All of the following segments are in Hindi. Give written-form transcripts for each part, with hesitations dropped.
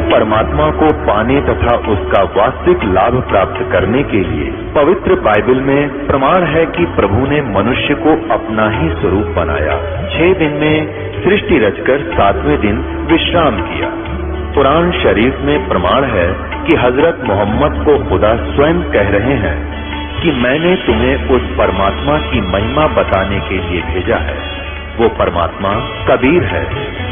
परमात्मा को पाने तथा उसका वास्तविक लाभ प्राप्त करने के लिए पवित्र बाइबल में प्रमाण है कि प्रभु ने मनुष्य को अपना ही स्वरूप बनाया। 6 दिन में सृष्टि रचकर 7वें दिन विश्राम किया। कुरान शरीफ में प्रमाण है कि हजरत मोहम्मद को खुदा स्वयं कह रहे हैं कि मैंने तुम्हें उस परमात्मा की महिमा बताने के लिए भेजा है। वो परमात्मा कबीर है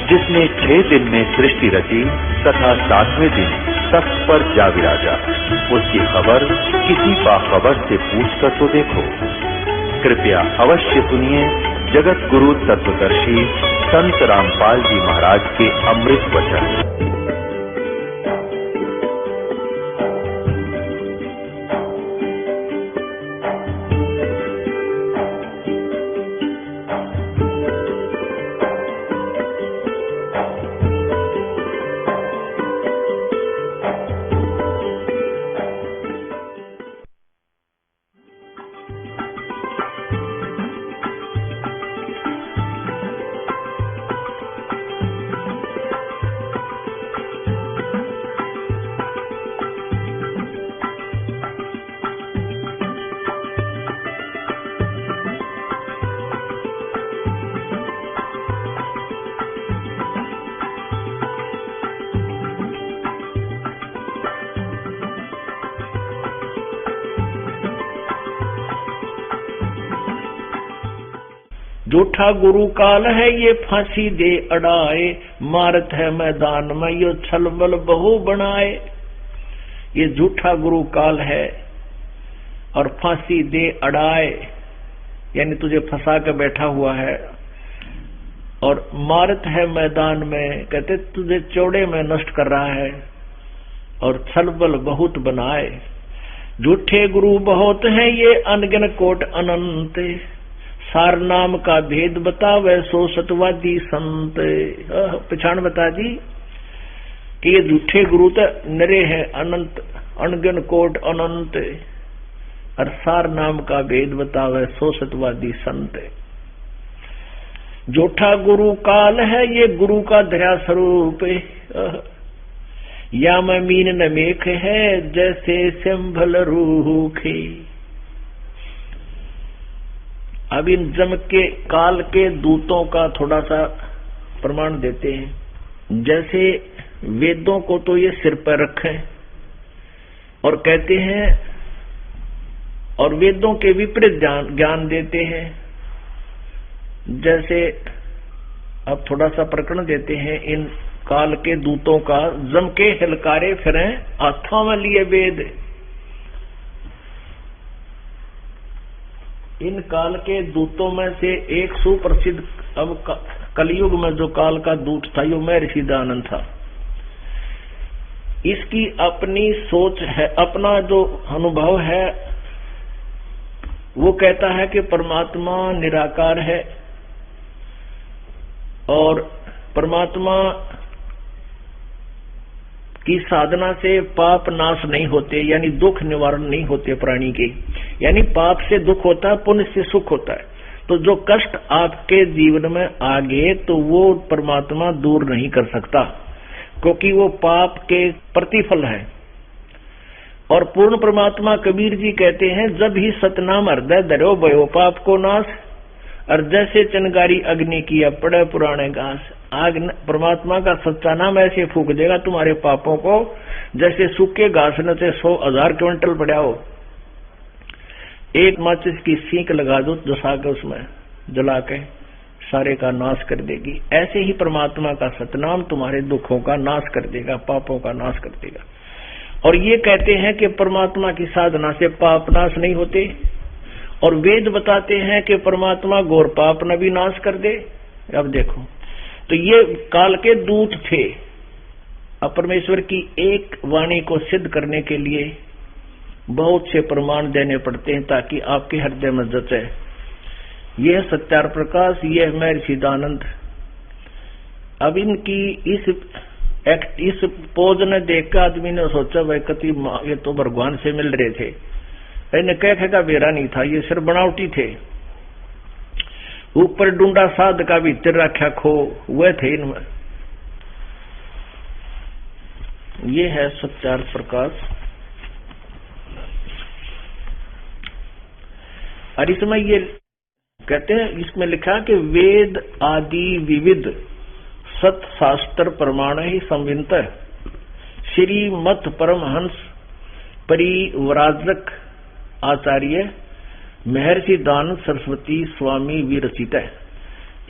जिसने 6 दिन में सृष्टि रची तथा 7वें दिन तख्त पर जा विराजा। उसकी खबर किसी बाखबर से पूछकर तो देखो। कृपया अवश्य सुनिए जगत गुरु तत्वदर्शी संत रामपाल जी महाराज के अमृत वचन। झूठा गुरु काल है ये फांसी दे अड़ाए, मारत है मैदान में यो छलबल बहु बनाए। ये झूठा गुरु काल है और फांसी दे अड़ाए, यानी तुझे फंसा के बैठा हुआ है। और मारत है मैदान में, कहते तुझे चौड़े में नष्ट कर रहा है। और छलबल बहुत बनाए, झूठे गुरु बहुत हैं ये अनगिन कोट अनंत, सार नाम का भेद बतावे सो सतवादी संत। पहचान बता दी कि ये झूठे गुरु तो नरे हैं अनंत, अनगिन कोट अनंत, और सार नाम का भेद बतावे सो सतवादी संत। झूठा गुरु काल है ये गुरु का धरा स्वरूप, या मैं मीन न मेख है जैसे संभल रूखे। अब इन जम के काल के दूतों का थोड़ा सा प्रमाण देते हैं। जैसे वेदों को तो ये सिर पर रखें और कहते हैं, और वेदों के विपरीत ज्ञान देते हैं। जैसे अब थोड़ा सा प्रकरण देते हैं इन काल के दूतों का। जम के हिलकारे फिरें हाथों में लिए वेद, इन काल के दूतों में से एक सुप्रसिद्ध अब कलयुग में जो काल का दूत था यो महर्षि दयानंद था। इसकी अपनी सोच है, अपना जो अनुभव है वो कहता है कि परमात्मा निराकार है और परमात्मा की साधना से पाप नाश नहीं होते, यानी दुख निवारण नहीं होते प्राणी के। यानी पाप से दुख होता है, पुण्य से सुख होता है। तो जो कष्ट आपके जीवन में आ गए तो वो परमात्मा दूर नहीं कर सकता, क्योंकि वो पाप के प्रतिफल है। और पूर्ण परमात्मा कबीर जी कहते हैं, जब ही सतनाम हृदय धरो भयो पाप को नाश, और जैसे चिंगारी अग्नि किया पड़े पुराने घास। आग परमात्मा का सच्चा नाम ऐसे फूक देगा तुम्हारे पापों को, जैसे सूखे घास न से 100,000 क्विंटल पड़ा हो। एक माचिस की सीख लगा दो जसा के उसमें जला के सारे का नाश कर देगी। ऐसे ही परमात्मा का सतनाम तुम्हारे दुखों का नाश कर देगा, पापों का नाश कर देगा। और ये कहते हैं कि परमात्मा की साधना से पाप नाश नहीं होते, और वेद बताते हैं कि परमात्मा घोर पाप न भी नाश कर दे। अब देखो, तो ये काल के दूत थे। अब परमेश्वर की एक वाणी को सिद्ध करने के लिए बहुत से प्रमाण देने पड़ते हैं ताकि आपके हृदय में जचे। यह सत्यार प्रकाश, यह महर्षि दयानंद। अब इनकी इस पोज ने देखकर आदमी ने सोचा भाई कति ये तो भगवान से मिल रहे थे। इन्हें कह का बेरा नहीं था, ये सिर्फ बनावटी थे। ऊपर डूंडा साध का भीतर रखा खो हुए थे इनमें। ये है सत्यार्थ प्रकाश। और इसमें ये कहते हैं, इसमें लिखा कि वेद आदि विविध सत शास्त्र प्रमाण ही संवित श्रीमत परमहंस परिव्राजक आचार्य महर्षि दानंद सरस्वती स्वामी विरचित है।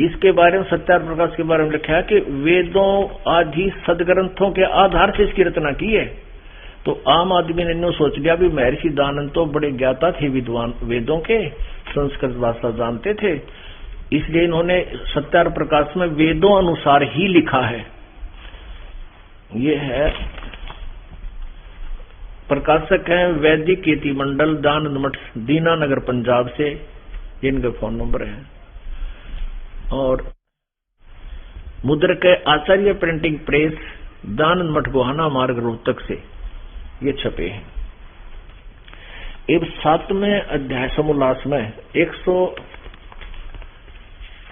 इसके बारे में सत्यार्थ प्रकाश के बारे में लिखा है कि वेदों आदि सदग्रंथों के आधार से इसकी रचना की है। तो आम आदमी ने सोच लिया भी महर्षि दानंद तो बड़े ज्ञाता थे, विद्वान, वेदों के संस्कृत भाषा जानते थे, इसलिए इन्होंने सत्यार्थ प्रकाश में वेदों अनुसार ही लिखा है। ये है, प्रकाशक हैं वैदिक कीर्ति मंडल, दानंद मठ, दीनानगर, पंजाब से, इनका फोन नंबर है। और मुद्रक आचार्य प्रिंटिंग प्रेस, दानंद मठ, गोहाना मार्ग, रोहतक से ये छपे हैं। अब 7वें अध्याय समोल्लास में 100,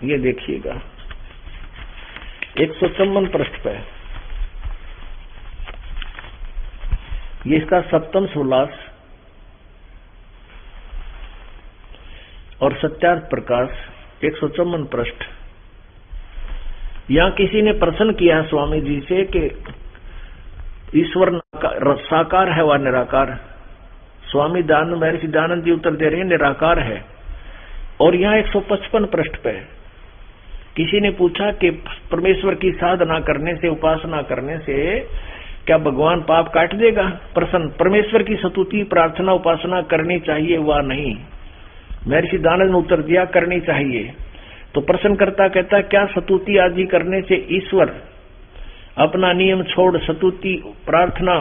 ये देखिएगा 154 पृष्ठ पे ये इसका 7वां समोल्लास और सत्यार्थ प्रकाश 154 पृष्ठ। यहां किसी ने प्रश्न किया है स्वामी जी से कि ईश्वर साकार है व निराकार। स्वामी दानंद महर्षि दानंद जी उत्तर दे रहे हैं निराकार है। और यहाँ 155 पृष्ठ पे किसी ने पूछा कि परमेश्वर की साधना करने से, उपासना करने से क्या भगवान पाप काट देगा? प्रश्न, परमेश्वर की स्तुति, प्रार्थना, उपासना करनी चाहिए व नहीं? महर्षि दानंद ने उत्तर दिया करनी चाहिए। तो प्रश्नकर्ता कहता है क्या स्तुति आदि करने से ईश्वर अपना नियम छोड़ स्तुति प्रार्थना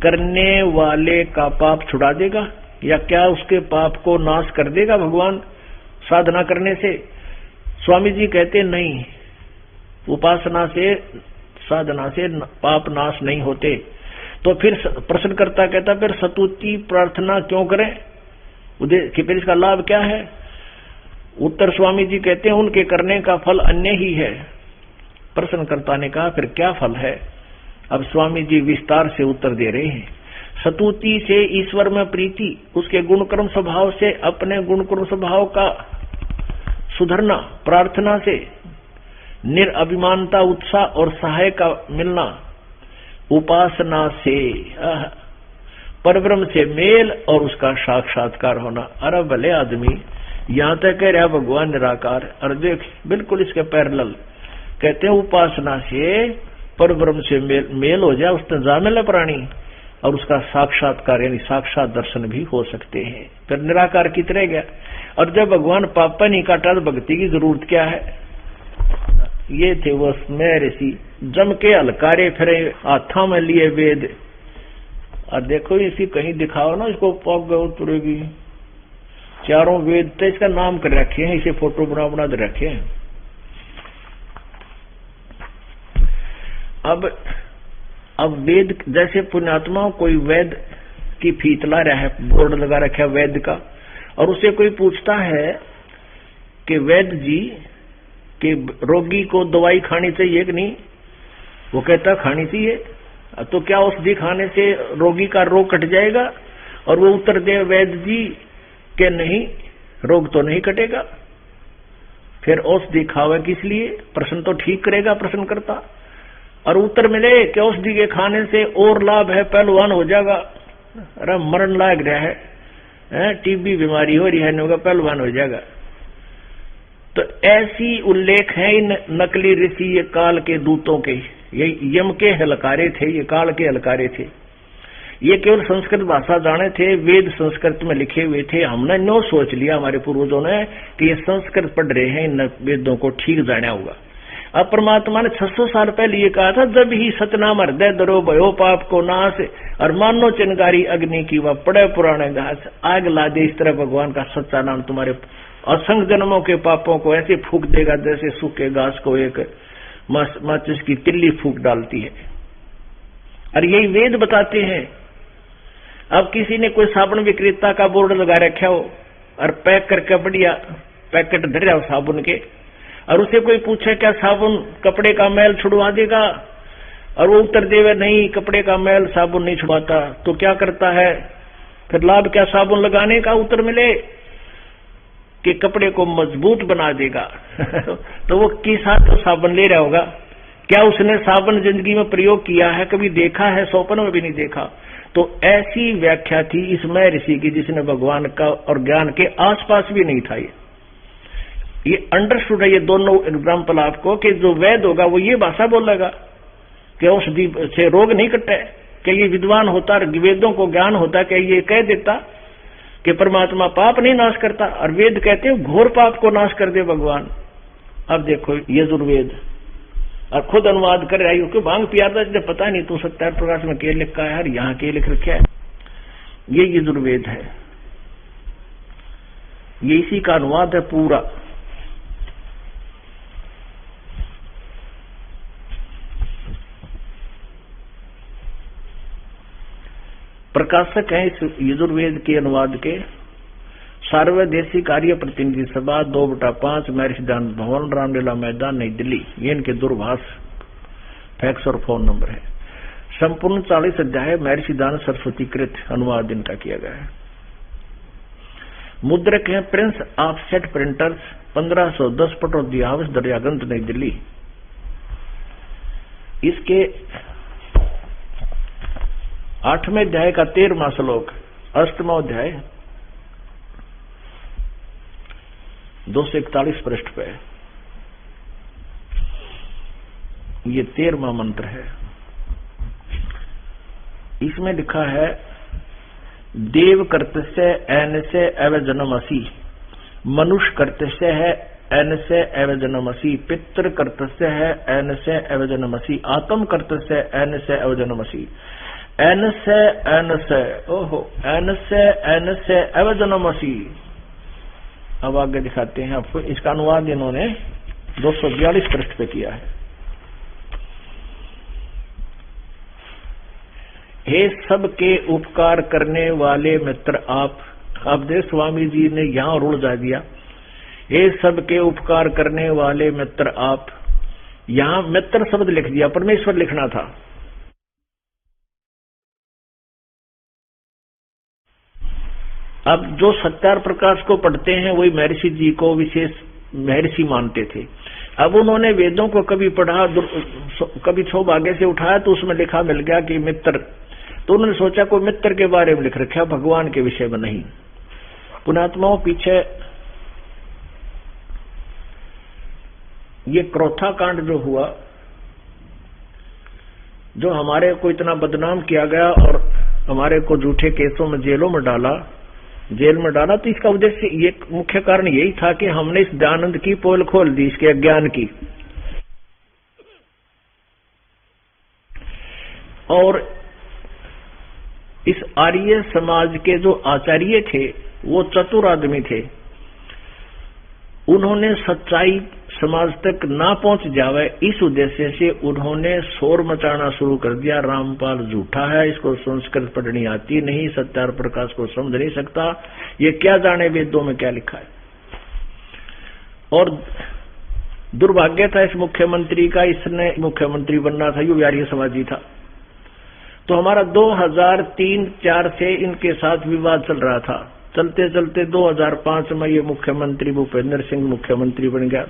करने वाले का पाप छुड़ा देगा, या क्या उसके पाप को नाश कर देगा भगवान साधना करने से? स्वामी जी कहते नहीं, उपासना से, साधना से पाप नाश नहीं होते। तो फिर प्रश्नकर्ता कहता फिर स्तुति प्रार्थना क्यों करें, कि फिर इसका लाभ क्या है? उत्तर स्वामी जी कहते हैं उनके करने का फल अन्य ही है। प्रश्नकर्ता ने कहा फिर क्या फल है? अब स्वामी जी विस्तार से उत्तर दे रहे हैं। स्तुति से ईश्वर में प्रीति, उसके गुणकर्म स्वभाव से अपने गुणकर्म स्वभाव का सुधरना, प्रार्थना से निरअभिमानता, उत्साह और सहाय का मिलना, उपासना से परब्रह्म से मेल और उसका साक्षात्कार होना। अरे भले आदमी यहां तक कह रहा भगवान निराकार, और देख बिल्कुल इसके पैरेलल कहते हैं उपासना से परब्रह्म से मेल हो जाए, उसने जामिल प्राणी, और उसका साक्षात्कार यानी साक्षात दर्शन भी हो सकते हैं। फिर निराकार की तरह गया। और जब भगवान पापा नहीं काटा तो भक्ति की जरूरत क्या है? ये थे वो ऋषि जम के हलकारे फिरे, हाथा में लिए वेद। और देखो इसी कहीं दिखाओ ना इसको, पग उतरेगी। चारों वेद तो इसका नाम कर रखे हैं, इसे फोटो बना दे रखे हैं। अब वेद जैसे पुण्यात्मा कोई वेद की फीत ला रहा है, बोर्ड लगा रखा है वेद का, और उसे कोई पूछता है कि वैद्य जी कि रोगी को दवाई खानी चाहिए कि नहीं? वो कहता खानी चाहिए। तो क्या औषधि खाने से रोगी का रोग कट जाएगा? और वो उत्तर दे वैद्य जी के नहीं, रोग तो नहीं कटेगा। फिर औषधि खावे किस लिए? प्रश्न तो ठीक करेगा प्रश्न करता। और उत्तर मिले कि औषधि के खाने से और लाभ है, पहलवान हो जाएगा। अरे मरण लाग रहा है, टीबी बीमारी हो रही है, नहीं होगा पहलवान हो जाएगा। तो ऐसी उल्लेख है इन नकली ऋषि ये काल के दूतों के, ये यम के हलकारे थे, ये काल के हलकारे थे। ये केवल संस्कृत भाषा जाने थे, वेद संस्कृत में लिखे हुए थे। हमने नो सोच लिया हमारे पूर्वजों ने कि ये संस्कृत पढ़ रहे हैं, इन वेदों को ठीक जाना होगा। अब परमात्मा ने 600 साल पहले ये कहा था, जब ही सतनाम हृदय दरो भयो पाप को नाश, और मानो चिनगारी अग्नि की वह पड़े पुराने घास, आग ला दे इस तरह भगवान का सच्चा नाम तुम्हारे असंख्य जन्मों के पापों को ऐसे फूक देगा जैसे सूखे घास को एक माचिस की तिल्ली फूक डालती है। और यही वेद बताते हैं। अब किसी ने कोई साबुन विक्रेता का बोर्ड लगा रखा हो और पैक करके बढ़िया पैकेट धर रहा हो साबुन के, और उसे कोई पूछे क्या साबुन कपड़े का मैल छुड़वा देगा? और वो उत्तर देवे नहीं, कपड़े का मैल साबुन नहीं छुपाता, तो क्या करता है फिर? लाभ क्या साबुन लगाने का उत्तर मिले कि कपड़े को मजबूत बना देगा तो वो किस हाथ तो साबुन ले रहा होगा? क्या उसने साबुन जिंदगी में प्रयोग किया है? कभी देखा है? स्वप्न में भी नहीं देखा। तो ऐसी व्याख्या थी इस महर्षि की जिसने भगवान का और ज्ञान के आसपास भी नहीं था। ये अंडरस्टूड है, ये दोनों एग्जाम्पल आपको, कि जो वैद होगा वो ये भाषा बोलेगा कि औषधि से रोग नहीं कटे, कि ये विद्वान होता, वेदों को ज्ञान होता, कि ये कह देता कि परमात्मा पाप नहीं नाश करता, और वेद कहते हैं घोर पाप को नाश कर दे भगवान। अब देखो यजुर्वेद, और खुद अनुवाद कर रहा है, क्यों भांग पियाता जिसे पता नहीं तो सत्यार प्रकाश में क्या लिखा है, यहाँ के लिख रखा है। ये यजुर्वेद है, ये इसी का अनुवाद है पूरा। प्रकाशक हैं इस यजुर्वेद के अनुवाद के सार्वदेशी कार्य प्रतिनिधि सभा 2/5 महर्षि दानंद भवन, रामलीला मैदान, नई दिल्ली। ये इनके दूरभाष, फैक्स और फोन नंबर है। संपूर्ण 40 अध्याय महर्षि दानंद सरस्वती कृत अनुवाद इनका किया गया है। मुद्रक है Prince offset printers, 1510 Pataudi house, Daryaganj, नई दिल्ली। इसके 8वें अध्याय का 13वां श्लोक, 8वां अध्याय 241 पृष्ठ पे, ये 13वां मंत्र है। इसमें लिखा है देव कर्तस्य एन से एव जनमसी, मनुष्य कर्तस्य है एन से एव जनमसी, पितृ कर्तस्य है एन से एव जनमसी, आत्म कर्तस्य एन से एव जनमसी, एन से ओहो एन से एव जनमसी। अब आगे दिखाते हैं आपको, इसका अनुवाद इन्होंने 242 पृष्ठ पे किया है। हे सबके उपकार करने वाले मित्र आप, अब देख स्वामी जी ने यहां रूल जा दिया, हे सबके उपकार करने वाले मित्र आप, यहां मित्र शब्द लिख दिया, परमेश्वर लिखना था। अब जो सत्यार प्रकाश को पढ़ते हैं वही महर्षि जी को विशेष महर्षि मानते थे। अब उन्होंने वेदों को कभी पढ़ा, कभी सौभाग्य से उठाया तो उसमें लिखा मिल गया कि मित्र, तो उन्होंने सोचा कोई मित्र के बारे में लिख रखा, भगवान के विषय में नहीं। पुण्यात्माओं, पीछे ये क्रोथा कांड जो हुआ, जो हमारे को इतना बदनाम किया गया और हमारे को झूठे केसों में जेल में डाला, तो इसका उद्देश्य ये मुख्य कारण यही था कि हमने इस दयानंद की पोल खोल दी, इसके अज्ञान की। और इस आर्य समाज के जो आचार्य थे वो चतुर आदमी थे, उन्होंने सच्चाई समाज तक ना पहुंच जावे, इस उद्देश्य से उन्होंने शोर मचाना शुरू कर दिया, रामपाल झूठा है, इसको संस्कृत पढ़नी आती नहीं, सत्यार प्रकाश को समझ नहीं सकता, ये क्या जाने वेदों में क्या लिखा है। और दुर्भाग्य था इस मुख्यमंत्री का, इसने मुख्यमंत्री बनना था, यो आर्य समाजी था। तो हमारा 2003-4 से इनके साथ विवाद चल रहा था, चलते चलते 2005 में ये मुख्यमंत्री भूपेंद्र सिंह मुख्यमंत्री बन गया।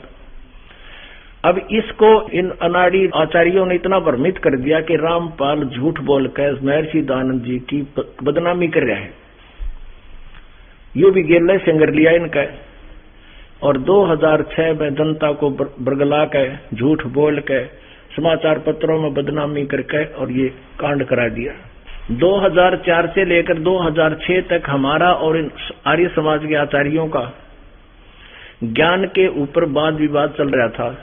अब इसको इन अनाड़ी आचार्यों ने इतना भ्रमित कर दिया कि रामपाल झूठ बोलकर महर्षि दानंद जी की बदनामी कर रहा है, यो भी गेल से कर लिया इनका। और 2006 में जनता को बरगला के झूठ बोल के समाचार पत्रों में बदनामी करके और ये कांड करा दिया। 2004 से लेकर 2006 तक हमारा और इन आर्य समाज के आचार्यों का ज्ञान के ऊपर वाद विवाद चल रहा था।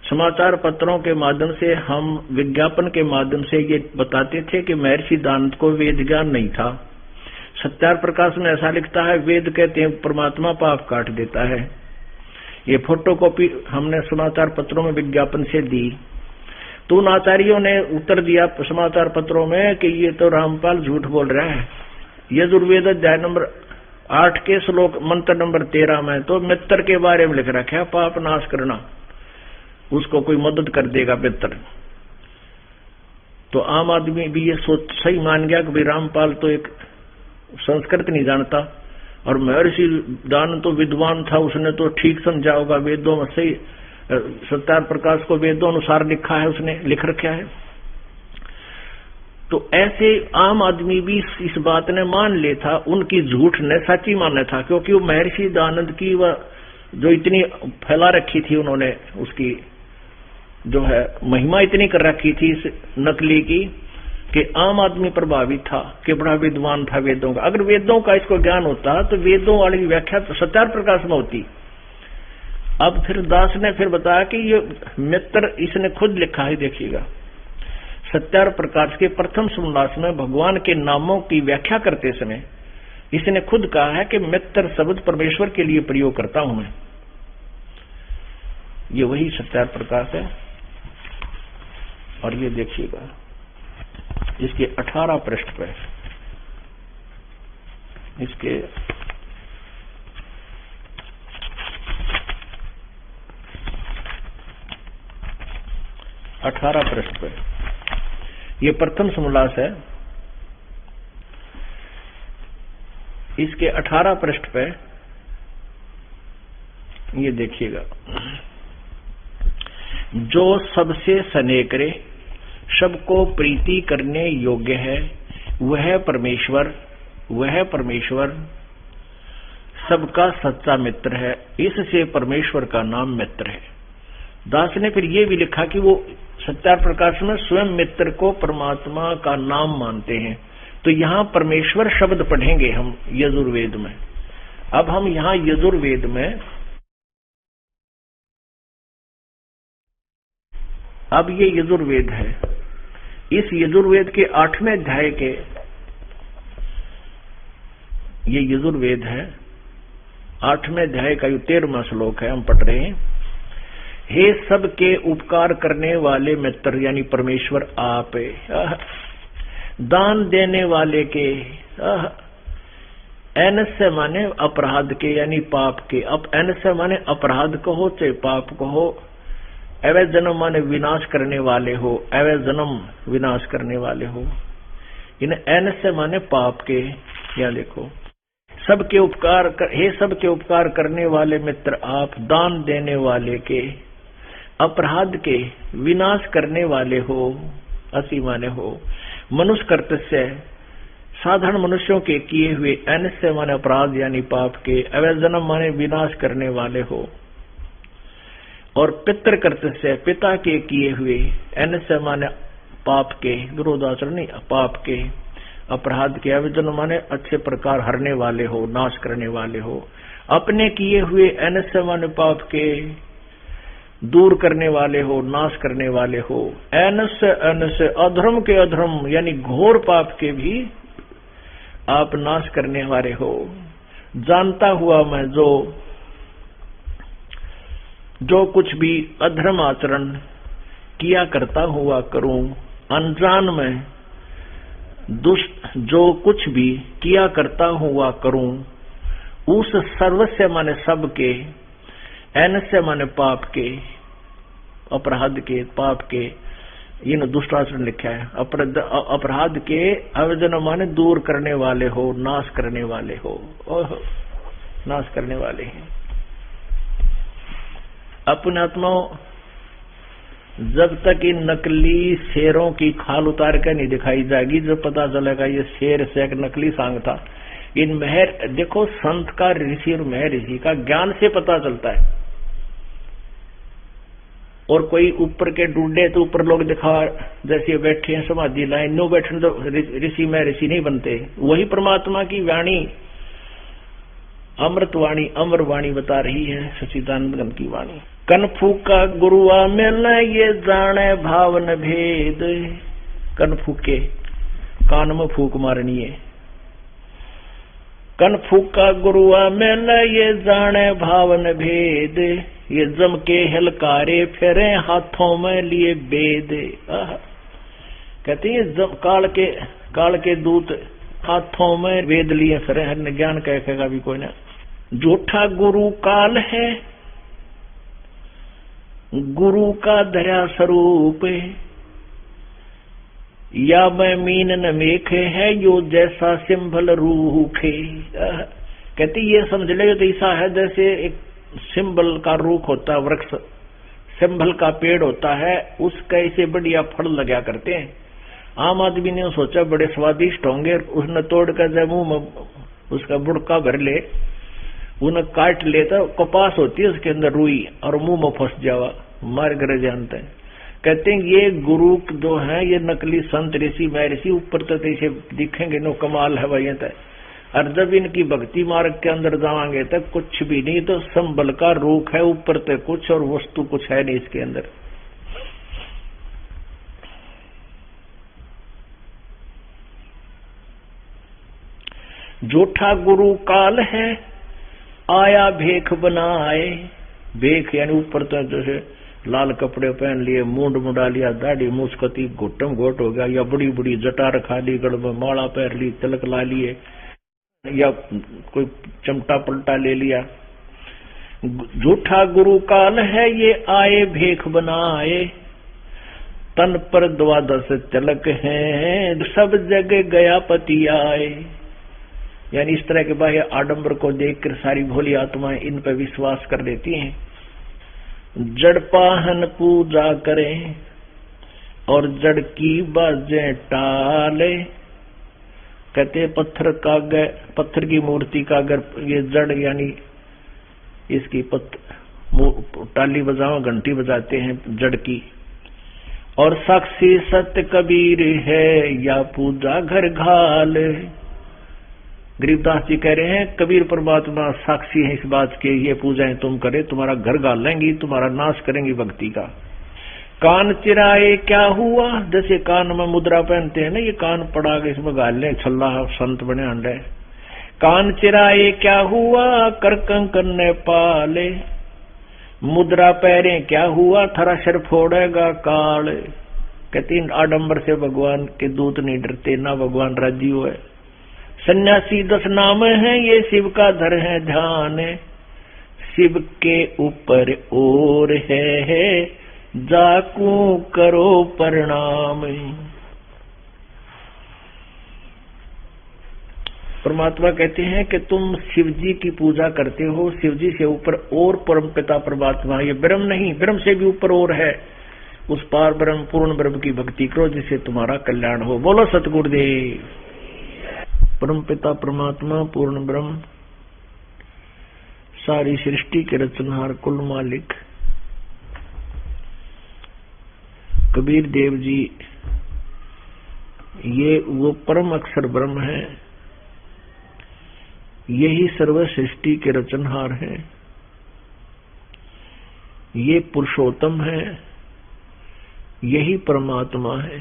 समाचार पत्रों के माध्यम से, हम विज्ञापन के माध्यम से ये बताते थे कि महर्षि दानंद को वेद ज्ञान नहीं था। सत्यार प्रकाश में ऐसा लिखता है, वेद कहते हैं परमात्मा पाप काट देता है। ये फोटोकॉपी हमने समाचार पत्रों में विज्ञापन से दी, तो उन आचार्यों ने उत्तर दिया समाचार पत्रों में कि ये तो रामपाल झूठ बोल रहा है। यजुर्वेद अध्याय नंबर 8 के श्लोक मंत्र नंबर 13 में तो मित्र के बारे में लिख रखा है, पाप नाश करना, उसको कोई मदद कर देगा मित्र। तो आम आदमी भी ये सोच सही मान गया कि भाई रामपाल तो एक संस्कृत नहीं जानता, और महर्षि दानंद तो विद्वान था, उसने तो ठीक समझा होगा, वेदों में सही सत्यार प्रकाश को वेदों अनुसार लिखा है, उसने लिख रखा है। तो ऐसे आम आदमी भी इस बात ने मान ले था, उनकी झूठ ने सच्ची माना था, क्योंकि वो महर्षि दानंद की वह जो इतनी फैला रखी थी उन्होंने, उसकी जो है महिमा इतनी कर रखी थी इस नकली की, कि आम आदमी प्रभावित था कि बड़ा विद्वान था वेदों का। अगर वेदों का इसको ज्ञान होता तो वेदों वाली व्याख्या तो सत्यार प्रकाश में होती। अब फिर दास ने फिर बताया कि ये मित्र इसने खुद लिखा है, देखिएगा सत्यार प्रकाश के प्रथम समोल्लास में भगवान के नामों की व्याख्या करते समय इसने खुद कहा है कि मित्र शब्द परमेश्वर के लिए प्रयोग करता हूं मैं। ये वही सत्यार प्रकाश है। और ये देखिएगा इसके 18 पृष्ठ पे, इसके 18 पृष्ठ पे ये प्रथम समोल्लास है। इसके 18 पृष्ठ पे ये देखिएगा, जो सबसे स्नेह करे, सबको प्रीति करने योग्य है, वह परमेश्वर सबका सच्चा मित्र है। इससे परमेश्वर का नाम मित्र है। दास ने फिर ये भी लिखा कि वो सत्यार प्रकाश में स्वयं मित्र को परमात्मा का नाम मानते हैं। तो यहां परमेश्वर शब्द पढ़ेंगे हम यजुर्वेद में। अब हम यहां यजुर्वेद में, अब ये यजुर्वेद है, इस यजुर्वेद के 8वें अध्याय के, ये यजुर्वेद है 8वें अध्याय का 13वां श्लोक है, हम पढ़ रहे हैं। हे सबके उपकार करने वाले मित्र, यानी परमेश्वर आप, दान देने वाले के, एनस्य माने अपराध के यानी पाप के, अब एनस्य माने अपराध कहो चाहे पाप कहो, अवै जन्म माने विनाश करने वाले हो, अवै जन्म विनाश करने वाले हो, इन एनस्य माने पाप के। या देखो सबके उपकार हे सबके उपकार करने वाले मित्र आप, दान देने वाले के, अपराध के विनाश करने वाले हो, असी माने हो, मनुष्य कर्तव्य साधारण मनुष्यों के किए हुए, एनस्य माने अपराध यानी पाप के, अवै जन्म माने विनाश करने वाले हो, और पितृ कर्तव्य पिता के किए हुए, एनस्य माने पाप के, विरोधाचरण नहीं पाप के, अपराध के, अवै जन्म माने अच्छे प्रकार हरने वाले हो, नाश करने वाले हो, अपने किए हुए, एनस्य माने पाप के, दूर करने वाले हो, नाश करने वाले हो, एनस्य अधर्म के अधर्म यानी घोर पाप के भी आप नाश करने वाले हो। जानता हुआ मैं जो कुछ भी अधर्म आचरण किया करता हुआ करूं, अनजान में दुष्ट जो कुछ भी किया करता हुआ करूं, उस सर्वस्य माने सबके, एनस्य माने पाप के, अपराध के, पाप के, इन दुष्टाचरण लिखा है, अपराध के, अवजन माने दूर करने वाले हो, नाश करने वाले हो, नाश करने वाले हैं। अपने आत्माओं, जब तक इन नकली शेरों की खाल उतार कर नहीं दिखाई जाएगी, जब पता चलेगा ये शेर से एक नकली सांग था। इन महर देखो, संत का, ऋषि और महर ऋषि का ज्ञान से पता चलता है। और कोई ऊपर के डूडे तो ऊपर लोग दिखा जैसे बैठे हैं समाधि लाए, नो बैठने तो ऋषि में ऋषि नहीं बनते। वही परमात्मा की वाणी, अमृत वाणी, अमर वाणी बता रही है सच्चिदानंद की वाणी। कन फूका गुरुआ मिल ये जाने भावन भेद, कन फूके कान में फूक मारनी है। कन फूका गुरुआ मिल ये जाने भावन भेद, ये जम के हिलकारे फिरे हाथों में लिए बेद। कहते हैं काल के दूत हाथों में वेद लिए फिरे, हर ज्ञान कहेगा भी कोई ना। झूठा गुरु काल है, गुरु का धरा स्वरूप, या मैं मीन न मेखे है यो जैसा सिंबल रूखे। कहते ये समझ ले तो ऐसा है जैसे एक सिंबल का रूख होता है, वृक्ष सिंबल का पेड़ होता है, उसका ऐसे बढ़िया फल लगा करते हैं। आम आदमी ने सोचा बड़े स्वादिष्ट होंगे, उसने तोड़ कर जब मुंह में उसका बुड़का भर ले, उन्हें काट ले तो कपास होती है उसके अंदर रुई, और मुंह में फंस जावा, मार कर जानते हैं। कहते हैं ये गुरु जो है ये नकली संत ऋषि महर्षि ऊपर तो ऐसे दिखेंगे नो कमाल है भाई तय, और जब इनकी भक्ति मार्ग के अंदर जावांगे तक कुछ भी नहीं, तो संबल का रूख है, ऊपर तो कुछ और वस्तु कुछ है नहीं इसके अंदर। झूठा गुरु काल है आया भेख बनाए। भेख यानी ऊपर तो जैसे लाल कपड़े पहन लिए, मूंड मुंडा लिया, दाढ़ी मुस्कती, घुटम घोट हो गया, या बड़ी बड़ी जटा रखा ली, गड़ में माला पहन ली, तिलक ला लिए, या कोई चमटा पलटा ले लिया। झूठा गुरु काल है ये आए भेख बनाए, तन पर 12 तिलक हैं सब जगह गया पति आए। यानी इस तरह के बाह्य आडंबर को देखकर सारी भोली आत्माएं इन पर विश्वास कर लेती हैं। जड़ पाहन पूजा करें और जड़ की बाजें टाले। कहते पत्थर की मूर्ति का अगर ये जड़ यानी इसकी टाली बजाओ, घंटी बजाते हैं जड़ की, और साक्षी सत्य कबीर है या पूजा घर घाल। गरीबदास जी कह रहे हैं कबीर परमात्मा साक्षी है इस बात के, ये पूजाएं तुम करे तुम्हारा घर गाल लेंगी, तुम्हारा नाश करेंगी भक्ति का। कान चिराए क्या हुआ, जैसे कान में मुद्रा पहनते हैं ना, ये कान पड़ा के इसमें गाल ले छल्ला संत बने अंडे। कान चिराए क्या हुआ कर कंकन ने पाले, मुद्रा पैरे क्या हुआ थारा सिर फोड़ेगा काल। कहते आडंबर से भगवान के दूत नहीं डरते, ना भगवान राजी हुए। सन्यासी 10 नाम है ये शिव का धर है ध्यान, शिव के ऊपर और है जाकू करो प्रणाम। परमात्मा कहते हैं कि तुम शिव जी की पूजा करते हो, शिव जी से ऊपर और परमपिता परमात्मा, ये ब्रह्म नहीं, ब्रह्म से भी ऊपर और है, उस पार ब्रह्म पूर्ण ब्रह्म की भक्ति करो जिससे तुम्हारा कल्याण हो। बोलो सतगुरुदेव। परमपिता परमात्मा पूर्ण ब्रह्म सारी सृष्टि के रचनहार कुल मालिक कबीर देव जी, ये वो परम अक्षर ब्रह्म है, यही सर्व सृष्टि के रचनहार है, ये पुरुषोत्तम है, यही परमात्मा है,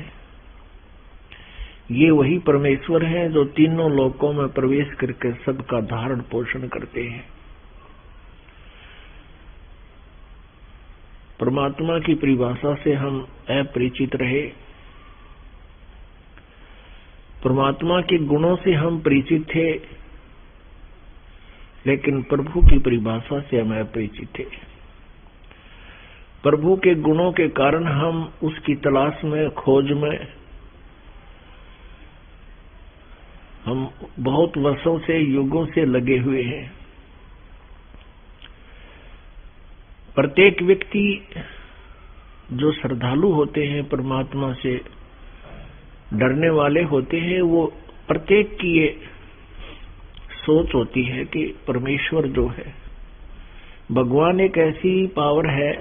ये वही परमेश्वर हैं जो तीनों लोकों में प्रवेश करके सबका धारण पोषण करते हैं। परमात्मा की परिभाषा से हम अपरिचित रहे, परमात्मा के गुणों से हम परिचित थे, लेकिन प्रभु की परिभाषा से हम अपरिचित थे। प्रभु के गुणों के कारण हम उसकी तलाश में, खोज में हम बहुत वर्षों से, युगों से लगे हुए हैं। प्रत्येक व्यक्ति जो श्रद्धालु होते हैं, परमात्मा से डरने वाले होते हैं, वो प्रत्येक की ये सोच होती है कि परमेश्वर जो है, भगवान एक ऐसी पावर है,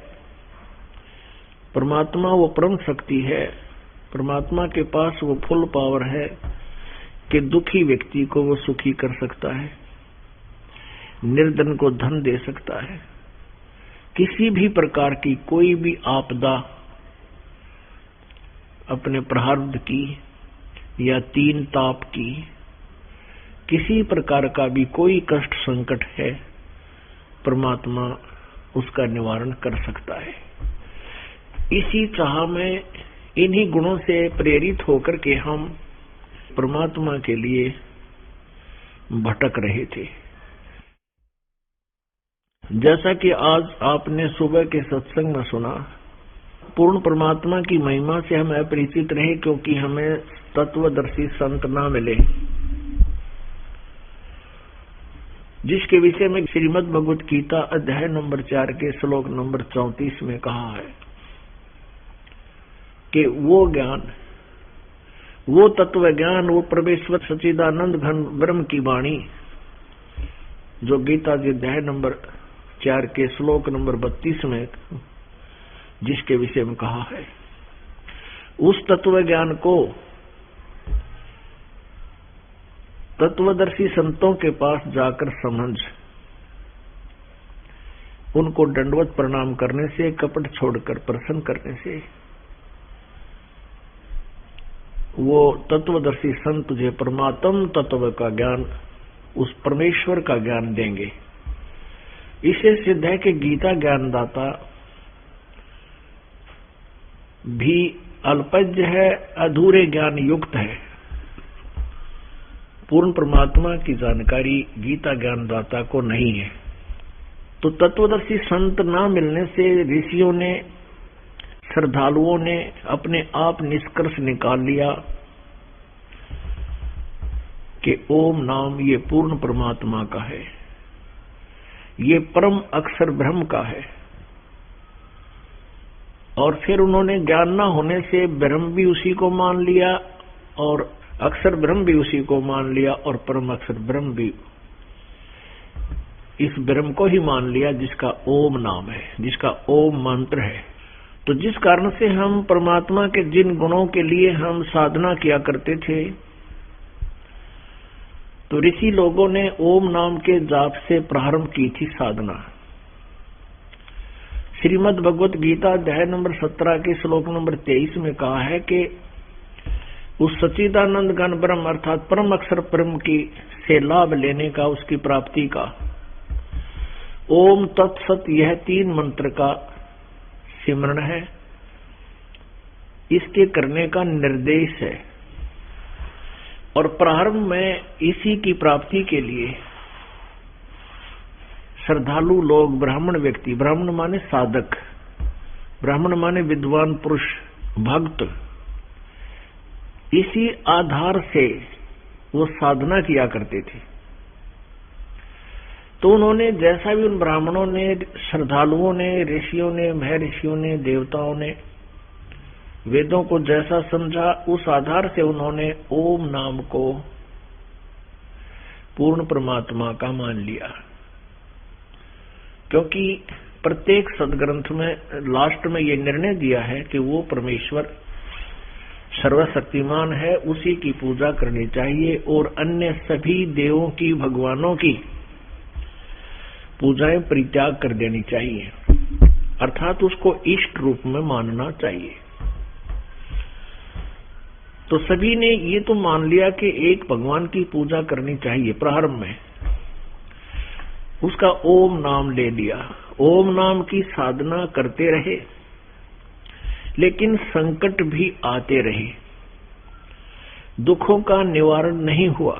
परमात्मा वो परम शक्ति है, परमात्मा के पास वो फुल पावर है कि दुखी व्यक्ति को वो सुखी कर सकता है, निर्धन को धन दे सकता है, किसी भी प्रकार की कोई भी आपदा अपने प्रारब्ध की या 3 ताप की, किसी प्रकार का भी कोई कष्ट संकट है, परमात्मा उसका निवारण कर सकता है। इसी चाह में, इन्हीं गुणों से प्रेरित होकर के हम परमात्मा के लिए भटक रहे थे। जैसा कि आज आपने सुबह के सत्संग में सुना पूर्ण परमात्मा की महिमा से हम अपरिचित रहे, क्योंकि हमें तत्वदर्शी संत ना मिले, जिसके विषय में श्रीमद् भगवत गीता अध्याय नंबर 4 के श्लोक नंबर 34 में कहा है कि वो ज्ञान, वो तत्व ज्ञान, वो परमेश्वर सच्चिदानंद घन ब्रह्म की वाणी, जो गीता जी अध्याय नंबर 4 के श्लोक नंबर 32 में जिसके विषय में कहा है, उस तत्व ज्ञान को तत्वदर्शी संतों के पास जाकर समझ, उनको दंडवत प्रणाम करने से, कपट छोड़कर प्रसन्न करने से वो तत्वदर्शी संत तुझे परमात्म तत्व का ज्ञान, उस परमेश्वर का ज्ञान देंगे। इसे सिद्ध है कि गीता ज्ञानदाता भी अल्पज्ञ है, अधूरे ज्ञान युक्त है। पूर्ण परमात्मा की जानकारी गीता ज्ञानदाता को नहीं है। तो तत्वदर्शी संत ना मिलने से ऋषियों ने, श्रद्धालुओं ने अपने आप निष्कर्ष निकाल लिया कि ओम नाम ये पूर्ण परमात्मा का है, ये परम अक्षर ब्रह्म का है। और फिर उन्होंने ज्ञान न होने से ब्रह्म भी उसी को मान लिया और अक्षर ब्रह्म भी उसी को मान लिया और परम अक्षर ब्रह्म भी इस ब्रह्म को ही मान लिया, जिसका ओम नाम है, जिसका ओम मंत्र है। तो जिस कारण से हम परमात्मा के जिन गुणों के लिए हम साधना किया करते थे, तो ऋषि लोगों ने ओम नाम के जाप से प्रारंभ की थी साधना। श्रीमद् भगवत गीता अध्याय नंबर 17 के श्लोक नंबर 23 में कहा है कि उस सच्चिदानंद घन ब्रह्म अर्थात परम अक्षर ब्रह्म की से लाभ लेने का, उसकी प्राप्ति का ओम तत्सत, यह 3 मंत्र का सिमरण है, इसके करने का निर्देश है। और प्रारंभ में इसी की प्राप्ति के लिए श्रद्धालु लोग, ब्राह्मण व्यक्ति, ब्राह्मण माने साधक, ब्राह्मण माने विद्वान पुरुष, भक्त, इसी आधार से वो साधना किया करते थे। तो उन्होंने जैसा भी उन ब्राह्मणों ने, श्रद्धालुओं ने, ऋषियों ने, महर्षियों ने, देवताओं ने वेदों को जैसा समझा, उस आधार से उन्होंने ओम नाम को पूर्ण परमात्मा का मान लिया। क्योंकि प्रत्येक सदग्रंथ में लास्ट में ये निर्णय दिया है कि वो परमेश्वर सर्वशक्तिमान है, उसी की पूजा करनी चाहिए और अन्य सभी देवों की, भगवानों की पूजाएं परित्याग कर देनी चाहिए, अर्थात उसको इष्ट रूप में मानना चाहिए। तो सभी ने ये तो मान लिया कि एक भगवान की पूजा करनी चाहिए। प्रारंभ में उसका ओम नाम ले लिया, ओम नाम की साधना करते रहे, लेकिन संकट भी आते रहे, दुखों का निवारण नहीं हुआ,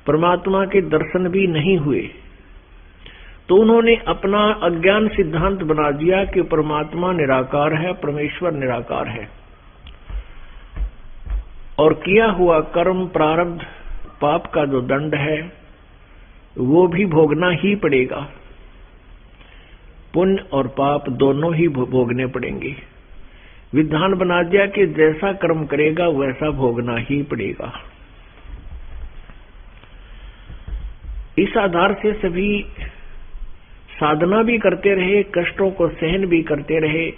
परमात्मा के दर्शन भी नहीं हुए। तो उन्होंने अपना अज्ञान सिद्धांत बना दिया कि परमात्मा निराकार है, परमेश्वर निराकार है, और किया हुआ कर्म, प्रारब्ध, पाप का जो दंड है वो भी भोगना ही पड़ेगा। पुण्य और पाप दोनों ही भोगने पड़ेंगे। विधान बना दिया कि जैसा कर्म करेगा वैसा भोगना ही पड़ेगा। इस आधार से सभी साधना भी करते रहे, कष्टों को सहन भी करते रहे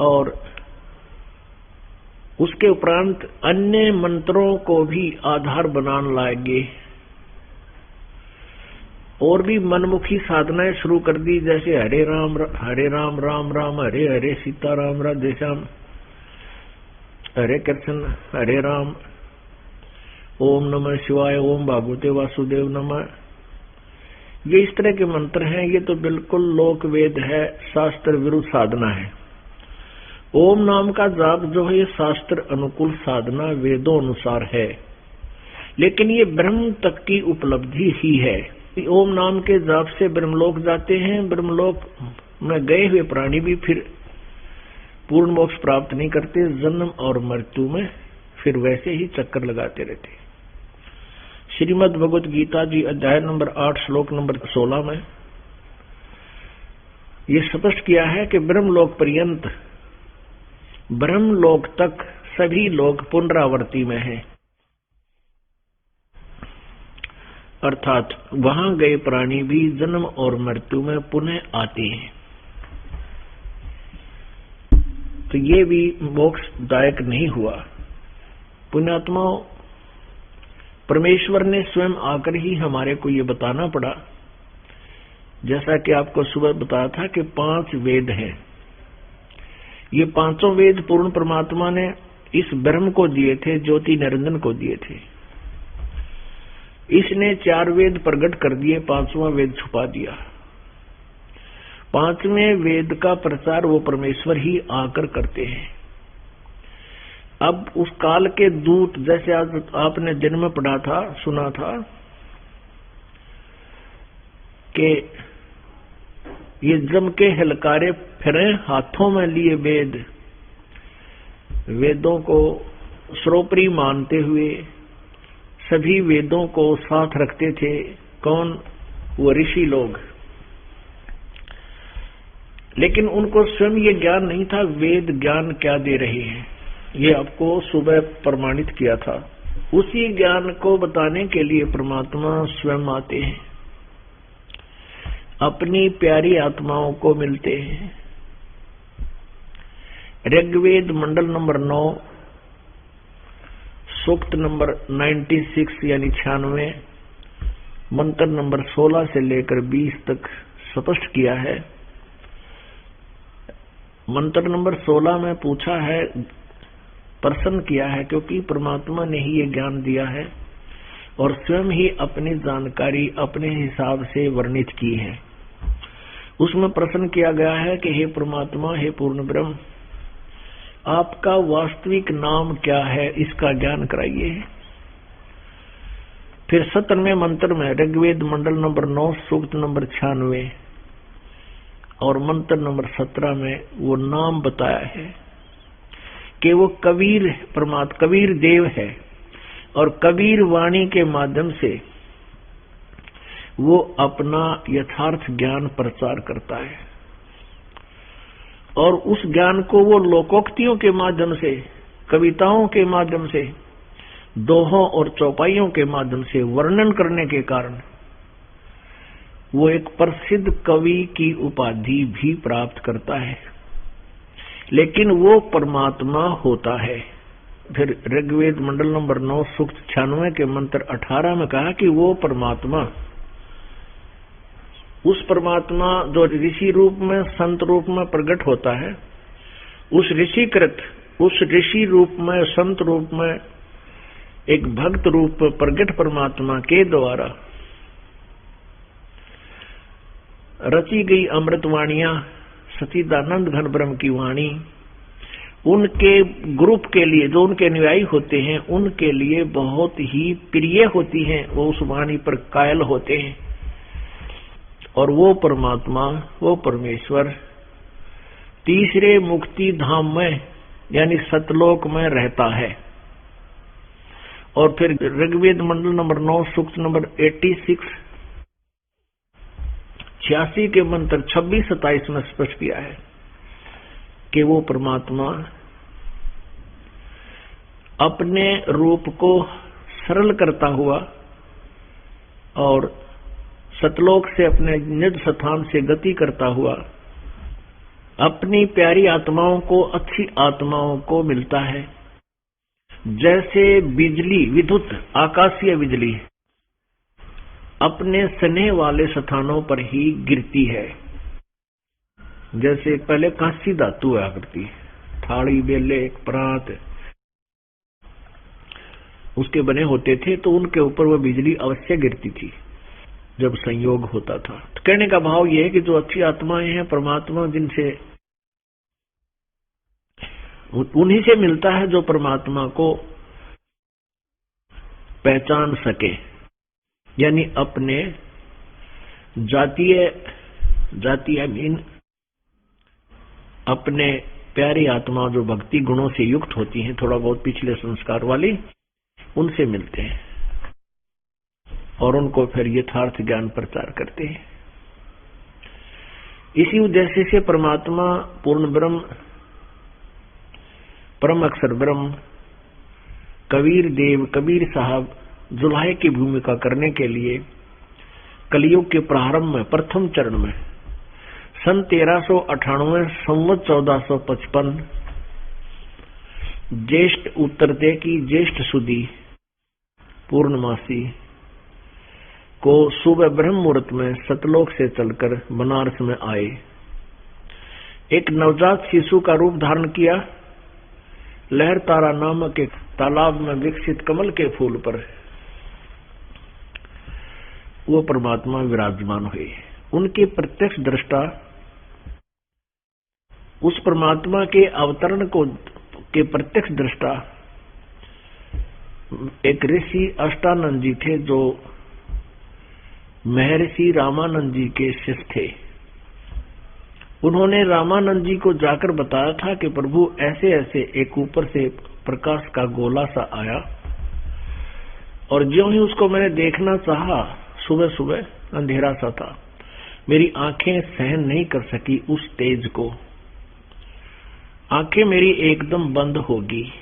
और उसके उपरांत अन्य मंत्रों को भी आधार बनाने लगे और भी मनमुखी साधनाएं शुरू कर दी, जैसे हरे राम राम राम हरे हरे, सीता राम राधे श्याम, हरे कृष्ण हरे राम, ओम नमः शिवाय, ओम भागवते वासुदेव नमः। ये इस तरह के मंत्र हैं। ये तो बिल्कुल लोक वेद है, शास्त्र विरुद्ध साधना है। ओम नाम का जाप जो है ये शास्त्र अनुकूल साधना वेदों अनुसार है, लेकिन ये ब्रह्म तक की उपलब्धि ही है। ओम नाम के जाप से ब्रह्मलोक जाते हैं। ब्रह्मलोक में गए हुए प्राणी भी फिर पूर्ण मोक्ष प्राप्त नहीं करते, जन्म और मृत्यु में फिर वैसे ही चक्कर लगाते रहते। श्रीमद् भगवत गीता जी अध्याय नंबर 8 श्लोक नंबर 16 में ये स्पष्ट किया है कि ब्रह्मलोक पर्यंत, ब्रह्मलोक तक सभी लोग पुनरावृत्ति में हैं, अर्थात वहां गए प्राणी भी जन्म और मृत्यु में पुनः आते हैं। तो ये भी मोक्षदायक नहीं हुआ। पुण्यात्माओं, परमेश्वर ने स्वयं आकर ही हमारे को ये बताना पड़ा, जैसा कि आपको सुबह बताया था कि 5 वेद हैं। ये 5 वेद पूर्ण परमात्मा ने इस ब्रह्म को दिए थे, ज्योति निरंजन को दिए थे। इसने 4 वेद प्रकट कर दिए, 5वां वेद छुपा दिया। 5वें वेद का प्रचार वो परमेश्वर ही आकर करते हैं। अब उस काल के दूत, जैसे आज आपने दिन में पढ़ा था, सुना था कि ये जम के हलकारे फिरे हाथों में लिए वेद, वेदों को सर्वोपरि मानते हुए सभी वेदों को साथ रखते थे। कौन? वो ऋषि लोग। लेकिन उनको स्वयं ये ज्ञान नहीं था वेद ज्ञान क्या दे रहे हैं। ये आपको सुबह प्रमाणित किया था। उसी ज्ञान को बताने के लिए परमात्मा स्वयं आते हैं, अपनी प्यारी आत्माओं को मिलते हैं। ऋग्वेद मंडल नंबर 9 सूक्त नंबर 96 यानी 96 मंत्र नंबर 16 से लेकर 20 तक स्पष्ट किया है। मंत्र नंबर 16 में पूछा है, प्रश्न किया है, क्योंकि परमात्मा ने ही ये ज्ञान दिया है और स्वयं ही अपनी जानकारी अपने हिसाब से वर्णित की है। उसमें प्रश्न किया गया है कि हे परमात्मा, हे पूर्ण ब्रह्म, आपका वास्तविक नाम क्या है, इसका ज्ञान कराइए। फिर 17वें मंत्र में ऋग्वेद मंडल नंबर 9 सूक्त नंबर 96 और मंत्र नंबर 17 में वो नाम बताया है कि वो कबीर कबीर देव है और कबीर वाणी के माध्यम से वो अपना यथार्थ ज्ञान प्रचार करता है और उस ज्ञान को वो लोकोक्तियों के माध्यम से, कविताओं के माध्यम से, दोहों और चौपाइयों के माध्यम से वर्णन करने के कारण वो एक प्रसिद्ध कवि की उपाधि भी प्राप्त करता है। लेकिन वो परमात्मा होता है। फिर ऋग्वेद मंडल नंबर 9 सूक्त 96 के मंत्र 18 में कहा कि वो परमात्मा, उस परमात्मा जो ऋषि रूप में, संत रूप में प्रकट होता है, उस ऋषिकृत, उस ऋषि रूप में, संत रूप में, एक भक्त रूप में प्रकट परमात्मा के द्वारा रची गई अमृतवाणियां, सच्चिदानंद घन ब्रह्म की वाणी, उनके ग्रुप के लिए, जो उनके अनुयायी होते हैं, उनके लिए बहुत ही प्रिय होती हैं। वो उस वाणी पर कायल होते हैं और वो परमात्मा, वो परमेश्वर तीसरे मुक्ति धाम में यानी सतलोक में रहता है। और फिर ऋग्वेद मंडल नंबर 9 सूक्त नंबर 86 के मंत्र 26-27 में स्पष्ट किया है कि वो परमात्मा अपने रूप को सरल करता हुआ और सतलोक से अपने निज स्थान से गति करता हुआ अपनी प्यारी आत्माओं को, अच्छी आत्माओं को मिलता है। जैसे बिजली, विद्युत, आकाशीय बिजली अपने स्नेह वाले स्थानों पर ही गिरती है। जैसे पहले कांसी धातु आकृति, थाली, बेले, प्रांत उसके बने होते थे, तो उनके ऊपर वह बिजली अवश्य गिरती थी जब संयोग होता था। तो कहने का भाव यह है कि जो अच्छी आत्माएं हैं, परमात्मा जिनसे, उन्हीं से मिलता है जो परमात्मा को पहचान सके, यानी अपने जातीय मीन अपने प्यारी आत्मा जो भक्ति गुणों से युक्त होती हैं, थोड़ा बहुत पिछले संस्कार वाली, उनसे मिलते हैं और उनको फिर यथार्थ ज्ञान प्रचार करते हैं। इसी उद्देश्य से परमात्मा पूर्ण ब्रह्म, परम अक्षर ब्रह्म, कबीर साहब जुल्हे की भूमिका करने के लिए कलयुग के प्रारंभ में प्रथम चरण में सन 1398 संवत 1455 ज्येष्ठ उत्तरते की ज्येष्ठ सुदी पूर्णमासी को सुबह ब्रह्म मुहूर्त में सतलोक से चलकर बनारस में आए। एक नवजात शिशु का रूप धारण किया। लहर तारा नामक एक तालाब में विकसित कमल के फूल पर वो परमात्मा विराजमान हुए। उनके प्रत्यक्ष दृष्टा उस परमात्मा के अवतरण के प्रत्यक्ष दृष्टा एक ऋषि अष्टानंद जी थे, जो महर्षि रामानंद जी के शिष्य थे। उन्होंने रामानंद जी को जाकर बताया था कि प्रभु ऐसे ऐसे एक ऊपर से प्रकाश का गोला सा आया, और ज्यों ही उसको मैंने देखना चाहा, सुबह सुबह अंधेरा सा था, मेरी आंखें सहन नहीं कर सकी उस तेज को। आंखें मेरी एकदम बंद होगी।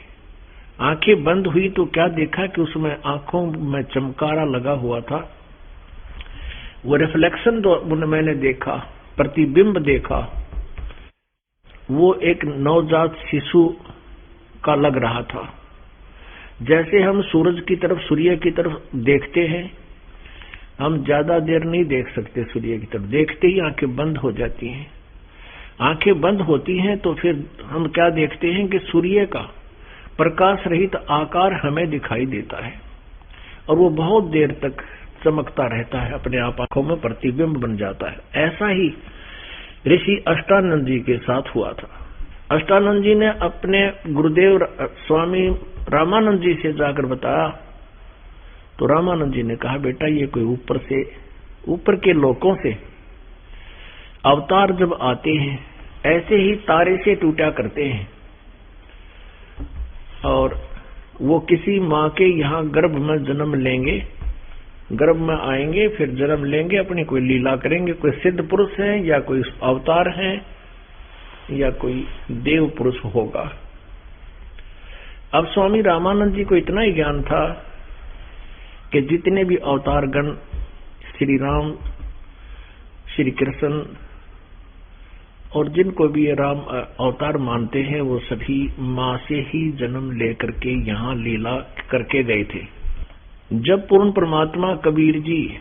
आंखें बंद हुई तो क्या देखा कि उसमें आंखों में चमकारा लगा हुआ था। वो रिफ्लेक्शन जो मैंने देखा, प्रतिबिंब देखा, वो एक नवजात शिशु का लग रहा था। जैसे हम सूरज की तरफ, सूर्य की तरफ देखते हैं, हम ज्यादा देर नहीं देख सकते सूर्य की तरफ, देखते ही आंखें बंद हो जाती हैं। आंखें बंद होती हैं तो फिर हम क्या देखते हैं कि सूर्य का प्रकाश रहित आकार हमें दिखाई देता है, और वो बहुत देर तक चमकता रहता है, अपने आप आंखों में प्रतिबिंब बन जाता है। ऐसा ही ऋषि अष्टानंद जी के साथ हुआ था। अष्टानंद जी ने अपने गुरुदेव स्वामी रामानंद जी से जाकर बताया, तो रामानंद जी ने कहा, बेटा ये कोई ऊपर के लोकों से अवतार जब आते हैं, ऐसे ही तारे से टूटा करते हैं, और वो किसी माँ के यहाँ गर्भ में जन्म लेंगे, गर्भ में आएंगे, फिर जन्म लेंगे, अपनी कोई लीला करेंगे। कोई सिद्ध पुरुष है या कोई अवतार है या कोई देव पुरुष होगा। अब स्वामी रामानंद जी को इतना ही ज्ञान था कि जितने भी अवतार गण, श्री राम, श्री कृष्ण, और जिनको भी ये राम अवतार मानते हैं, वो सभी माँ से ही जन्म लेकर के यहाँ लीला करके गए थे। जब पूर्ण परमात्मा कबीर जी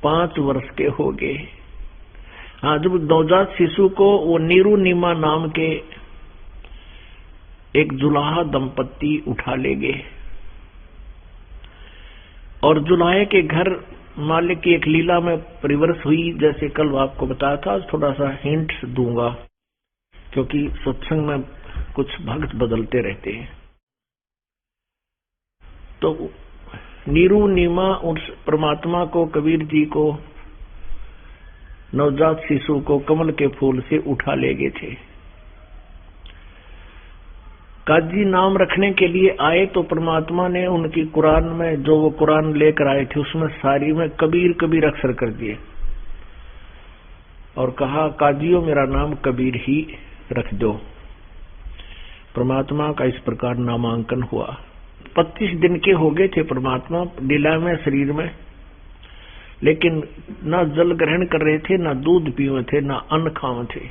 5 वर्ष के हो गए, जब नवजात शिशु को वो नीरू नीमा नाम के एक जुलाहा दंपत्ति उठा ले गए, और जुलाहे के घर मालिक की एक लीला में परिवर्ष हुई। जैसे कल आपको बताया था, थोड़ा सा हिंट दूंगा क्योंकि सत्संग में कुछ भक्त बदलते रहते हैं। तो नीरू नीमा उस परमात्मा को, कबीर जी को, नवजात शिशु को कमल के फूल से उठा ले गए थे। काजी नाम रखने के लिए आए तो परमात्मा ने उनकी कुरान में, जो वो कुरान लेकर आए थे, उसमें सारी में कबीर कबीर अक्षर कर दिए और कहा, काजियों मेरा नाम कबीर ही रख दो। परमात्मा का इस प्रकार नामांकन हुआ। 25 दिन के हो गए थे परमात्मा लीला में, शरीर में, लेकिन न जल ग्रहण कर रहे थे, न दूध पीवे थे, न अन्न खावे थे,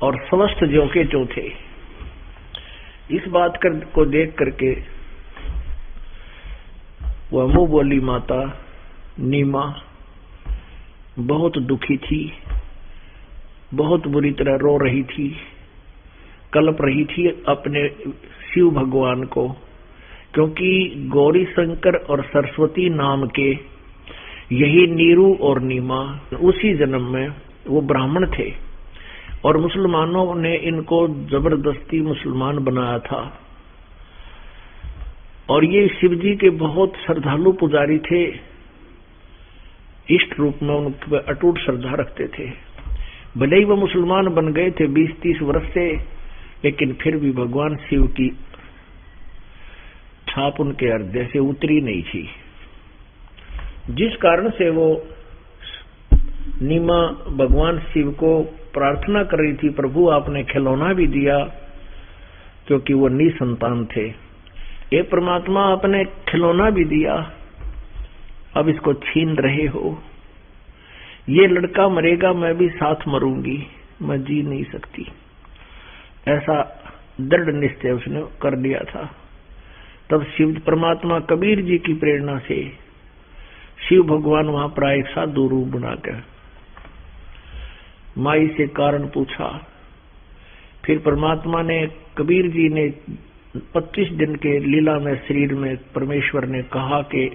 और स्वस्थ ज्यों के त्यों थे। इस बात को देख करके वह मुंह बोली माता नीमा बहुत दुखी थी, बहुत बुरी तरह रो रही थी, कल्प रही थी अपने शिव भगवान को, क्योंकि गौरी शंकर और सरस्वती नाम के यही नीरू और नीमा उसी जन्म में वो ब्राह्मण थे, और मुसलमानों ने इनको जबरदस्ती मुसलमान बनाया था। और ये शिव जी के बहुत श्रद्धालु पुजारी थे, इष्ट रूप में उनके पर अटूट श्रद्धा रखते थे। भले ही वो मुसलमान बन गए थे 20-30 वर्ष से, लेकिन फिर भी भगवान शिव की छाप उनके हृदय से उतरी नहीं थी, जिस कारण से वो नीमा भगवान शिव को प्रार्थना कर रही थी, प्रभु आपने खिलौना भी दिया क्योंकि वो निसंतान थे। ये परमात्मा आपने खिलौना भी दिया, अब इसको छीन रहे हो। ये लड़का मरेगा, मैं भी साथ मरूंगी, मैं जी नहीं सकती। ऐसा दृढ़ निश्चय उसने कर लिया था। तब शिव परमात्मा कबीर जी की प्रेरणा से शिव भगवान वहां पर एक साधु रूप बनाकर माई से कारण पूछा। फिर परमात्मा ने, कबीर जी ने 25 दिन के लीला में शरीर में परमेश्वर ने कहा कि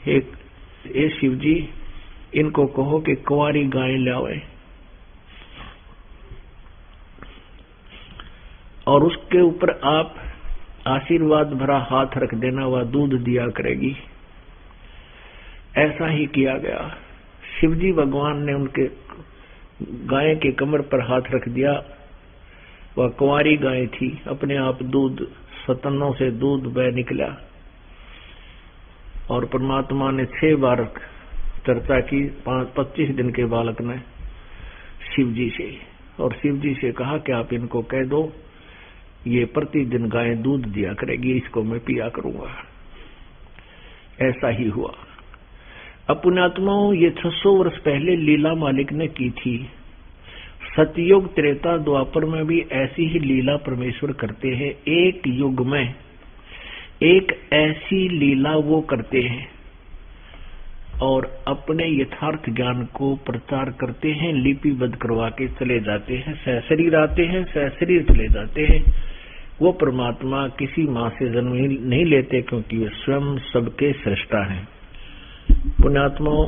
हे शिव जी, इनको कहो कि कुंवारी गाय लावे और उसके ऊपर आप आशीर्वाद भरा हाथ रख देना, वह दूध दिया करेगी। ऐसा ही किया गया। शिवजी भगवान ने उनके गाय के कमर पर हाथ रख दिया। वह कुंवारी गाय थी, अपने आप दूध स्तनों से दूध बह निकला। और परमात्मा ने 6 बार चर्चा की 25 दिन के बालक ने शिवजी से, और शिवजी से कहा कि आप इनको कह दो ये प्रतिदिन गाय दूध दिया करेगी, इसको मैं पिया करूंगा। ऐसा ही हुआ। पुण्यात्माओं, ये 600 वर्ष पहले लीला मालिक ने की थी। सतयुग त्रेता द्वापर में भी ऐसी ही लीला परमेश्वर करते हैं। एक युग में एक ऐसी लीला वो करते हैं और अपने यथार्थ ज्ञान को प्रचार करते हैं, लिपिबद्ध करवा के चले जाते हैं। सहशरीर आते हैं, सहशरीर चले जाते हैं। वो परमात्मा किसी माँ से जन्म नहीं लेते, क्योंकि वे स्वयं सबके सृष्टा हैं। पुण्यात्माओं,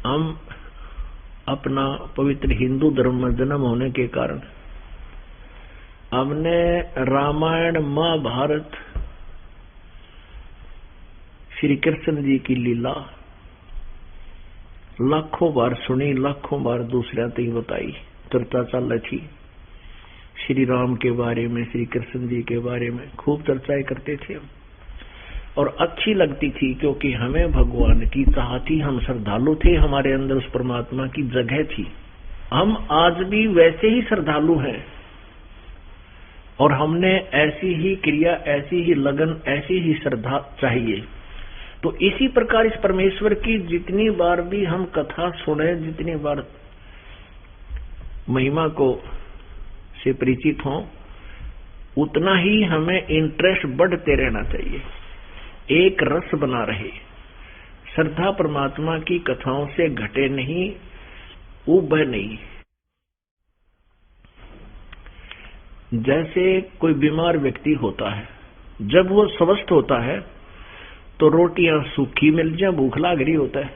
हम अपना पवित्र हिंदू धर्म में जन्म होने के कारण हमने रामायण, महाभारत, श्री कृष्ण जी की लीला लाखों बार सुनी, लाखों बार दूसरे तक बताई, चर्चा चल रही थी। श्री राम के बारे में, श्री कृष्ण जी के बारे में खूब चर्चाएं करते थे और अच्छी लगती थी, क्योंकि हमें भगवान की चाह थी, हम श्रद्धालु थे, हमारे अंदर उस परमात्मा की जगह थी। हम आज भी वैसे ही श्रद्धालु हैं और हमने ऐसी ही क्रिया, ऐसी ही लगन, ऐसी ही श्रद्धा चाहिए। तो इसी प्रकार इस परमेश्वर की जितनी बार भी हम कथा सुने, जितनी बार महिमा को से परिचित हों, उतना ही हमें इंटरेस्ट बढ़ते रहना चाहिए, एक रस बना रहे। श्रद्धा परमात्मा की कथाओं से घटे नहीं, उबे नहीं। जैसे कोई बीमार व्यक्ति होता है, जब वो स्वस्थ होता है तो रोटियां सूखी मिल जाए, भूख लाग रही होता है,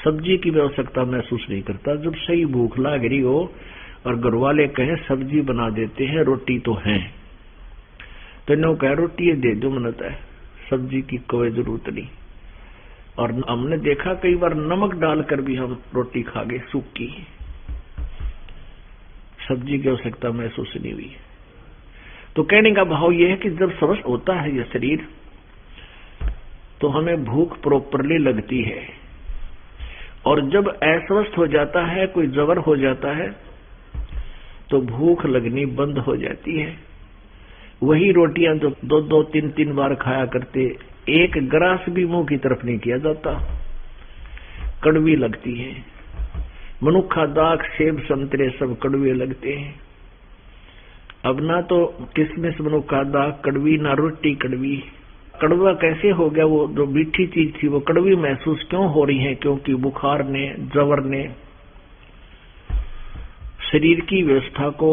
सब्जी की आवश्यकता महसूस नहीं करता। जब सही भूख लाग रही हो और घर वाले कहें सब्जी बना देते हैं, रोटी तो है, तो इन्हों कहे रोटी दे दो, मनता है, सब्जी की कोई जरूरत नहीं। और हमने देखा कई बार नमक डालकर भी हम रोटी खा गए सूखी, सब्जी की आवश्यकता महसूस नहीं हुई। तो कहने का भाव यह है कि जब स्वस्थ होता है यह शरीर, तो हमें भूख प्रॉपरली लगती है, और जब अस्वस्थ हो जाता है, कोई जबर हो जाता है, तो भूख लगनी बंद हो जाती है। वही रोटियां जो 2-2, 3-3 बार खाया करते, एक ग्रास भी मुंह की तरफ नहीं किया जाता, कड़वी लगती है। मनुखा दाख, सेब, संतरे सब कड़वे लगते हैं। अब ना तो किसमिस मनुखा दाख कड़वी, ना रोटी कड़वी। कड़वा कैसे हो गया? वो जो मीठी चीज थी वो कड़वी महसूस क्यों हो रही है? क्योंकि बुखार ने, जवर ने शरीर की व्यवस्था को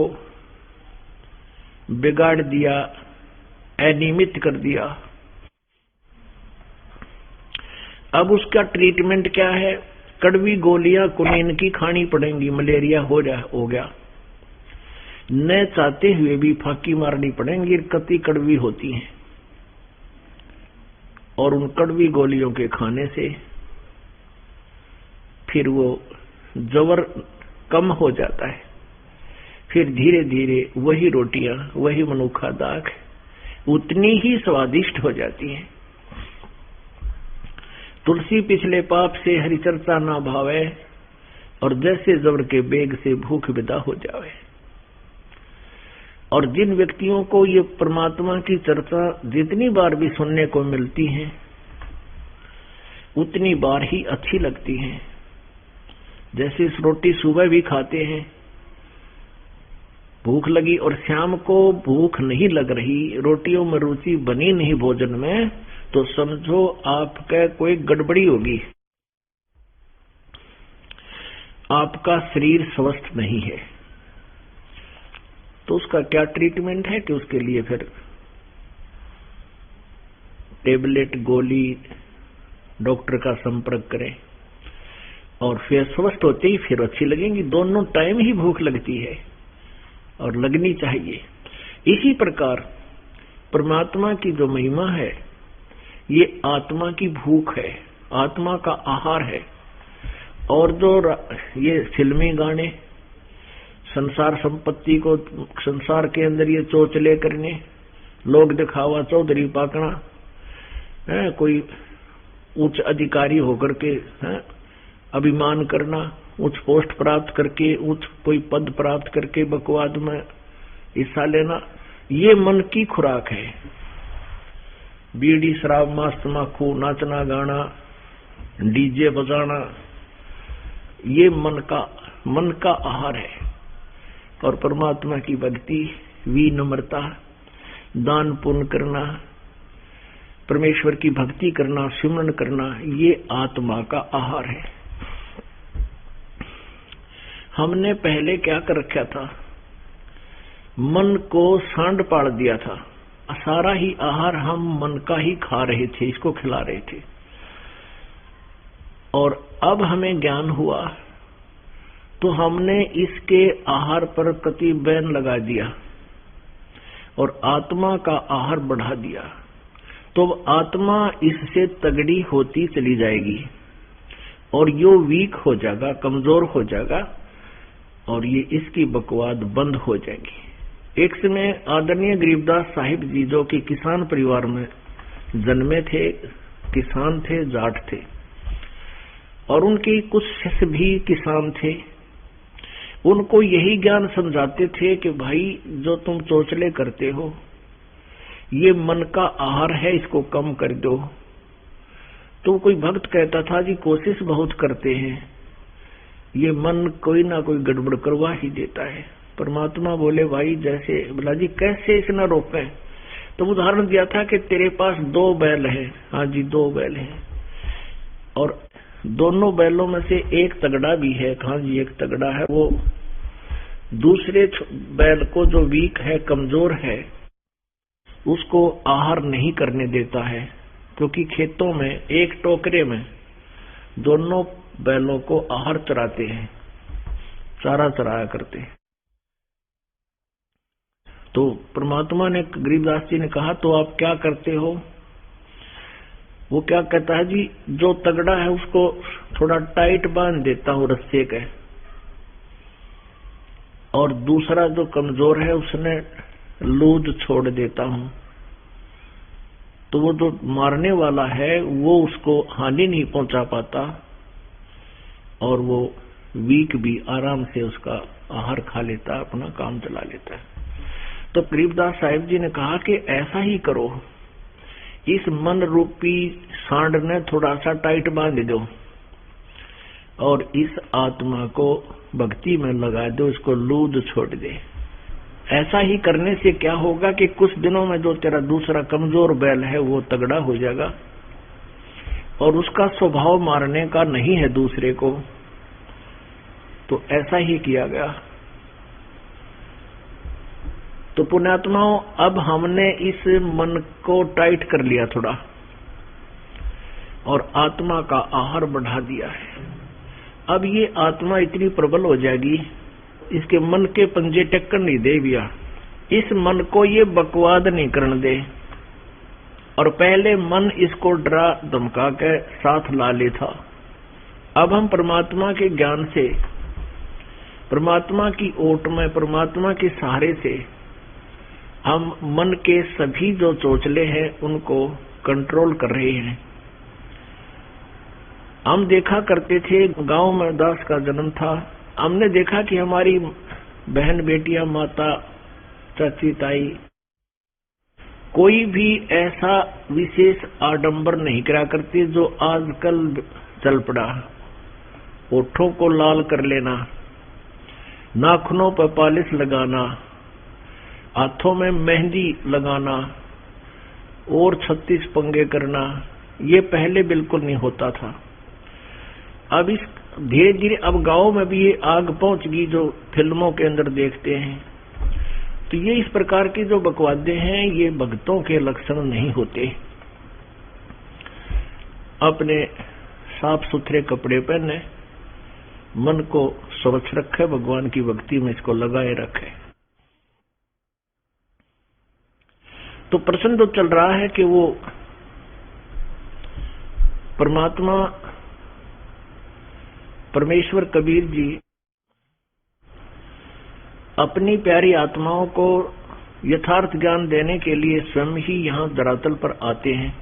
बिगाड़ दिया, अनियमित कर दिया। अब उसका ट्रीटमेंट क्या है? कड़वी गोलियां कुनीन की खानी पड़ेंगी, मलेरिया हो गया। न चाहते हुए भी फांकी मारनी पड़ेंगी, कति कड़वी होती हैं। और उन कड़वी गोलियों के खाने से फिर वो जबर कम हो जाता है। फिर धीरे धीरे वही रोटियां, वही मनुखा दाग उतनी ही स्वादिष्ट हो जाती हैं। तुलसी पिछले पाप से हरि चर्चा ना भावे, और जैसे जबर के बेग से भूख विदा हो जावे। और जिन व्यक्तियों को ये परमात्मा की चर्चा जितनी बार भी सुनने को मिलती है उतनी बार ही अच्छी लगती है। जैसे इस रोटी सुबह भी खाते हैं, भूख लगी और शाम को भूख नहीं लग रही, रोटियों में रुचि बनी नहीं भोजन में, तो समझो आपका कोई गड़बड़ी होगी, आपका शरीर स्वस्थ नहीं है। तो उसका क्या ट्रीटमेंट है कि उसके लिए फिर टेबलेट, गोली, डॉक्टर का संपर्क करें और फिर स्वस्थ होते ही फिर अच्छी लगेंगी। दोनों टाइम ही भूख लगती है और लगनी चाहिए। इसी प्रकार परमात्मा की जो महिमा है ये आत्मा की भूख है, आत्मा का आहार है। और जो ये फिल्मी गाने, संसार संपत्ति को संसार के अंदर ये चोचले करने, लोग दिखावा, चौधरी पाकना, कोई उच्च अधिकारी होकर के अभिमान करना, उच्च पोस्ट प्राप्त करके, उच्च कोई पद प्राप्त करके बकवाद में हिस्सा लेना, ये मन की खुराक है। बीड़ी, शराब, मांस, तम्बाकू, नाचना गाना, डीजे बजाना, ये मन का आहार है। और परमात्मा की भक्ति, विनम्रता, दान पुण्य करना, परमेश्वर की भक्ति करना, सिमरन करना, ये आत्मा का आहार है। हमने पहले क्या कर रखा था, मन को सांड पाड़ दिया था, सारा ही आहार हम मन का ही खा रहे थे, इसको खिला रहे थे। और अब हमें ज्ञान हुआ तो हमने इसके आहार पर प्रतिबंध लगा दिया और आत्मा का आहार बढ़ा दिया। तो आत्मा इससे तगड़ी होती चली जाएगी और यो वीक हो जाएगा, कमजोर हो जाएगा और ये इसकी बकवाद बंद हो जाएगी। एक समय आदरणीय गरीबदास साहिब जी, जो कि किसान परिवार में जन्मे थे, किसान थे, जाट थे, और उनके कुछ शिष्य भी किसान थे। उनको यही ज्ञान समझाते थे कि भाई जो तुम चोचले करते हो ये मन का आहार है, इसको कम कर दो। तो कोई भक्त कहता था जी कोशिश बहुत करते हैं, ये मन कोई ना कोई गड़बड़ करवा ही देता है। परमात्मा बोले भाई जैसे, बोला जी कैसे इसे न रोकें। तो उदाहरण दिया था कि तेरे पास 2 बैल हैं। हाँ जी 2 बैल हैं और दोनों बैलों में से एक तगड़ा भी है। हाँ जी एक तगड़ा है, वो दूसरे बैल को जो वीक है, कमजोर है, उसको आहार नहीं करने देता है, क्योंकि खेतों में एक टोकरे में दोनों बैलों को आहार चराते हैं, चारा चराया करते हैं। तो परमात्मा ने, गरीबदास जी ने कहा तो आप क्या करते हो? वो क्या कहता है जी, जो तगड़ा है उसको थोड़ा टाइट बांध देता हूं रस्से के, और दूसरा जो कमजोर है उसने लूज छोड़ देता हूं। तो वो जो मारने वाला है वो उसको हानि नहीं पहुंचा पाता और वो वीक भी आराम से उसका आहार खा लेता, अपना काम चला लेता है। तो गरीबदास साहिब जी ने कहा कि ऐसा ही करो, इस मन रूपी सांड ने थोड़ा सा टाइट बांध दो और इस आत्मा को भक्ति में लगा दो, इसको लूज छोड़ दे। ऐसा ही करने से क्या होगा कि कुछ दिनों में जो तेरा दूसरा कमजोर बैल है वो तगड़ा हो जाएगा और उसका स्वभाव मारने का नहीं है दूसरे को। तो ऐसा ही किया गया। तो पुण्यात्माओं, अब हमने इस मन को टाइट कर लिया थोड़ा और आत्मा का आहार बढ़ा दिया है। अब ये आत्मा इतनी प्रबल हो जाएगी, इसके मन के पंजे टक्कर नहीं दे भैया, इस मन को ये बकवाद नहीं करने दे और पहले मन इसको डरा धमका के साथ ला ले था। अब हम परमात्मा के ज्ञान से, परमात्मा की ओट में, परमात्मा के सहारे से हम मन के सभी जो चोचले हैं उनको कंट्रोल कर रहे हैं। हम देखा करते थे, गांव में दास का जन्म था, हमने देखा कि हमारी बहन बेटियां, माता, चाची, ताई कोई भी ऐसा विशेष आडंबर नहीं करा करती जो आजकल चल पड़ा। होठों को लाल कर लेना, नाखूनों पर पॉलिश लगाना, हाथों में मेहंदी लगाना और 36 पंगे करना, ये पहले बिल्कुल नहीं होता था। अब इस धीरे धीरे अब गांव में भी ये आग पहुंच गई जो फिल्मों के अंदर देखते हैं। तो ये इस प्रकार के जो बकवादे हैं ये भक्तों के लक्षण नहीं होते। अपने साफ सुथरे कपड़े पहने, मन को स्वच्छ रखे, भगवान की भक्ति में इसको लगाए रखे। तो प्रश्न तो चल रहा है कि वो परमात्मा परमेश्वर कबीर जी अपनी प्यारी आत्माओं को यथार्थ ज्ञान देने के लिए स्वयं ही यहाँ धरातल पर आते हैं,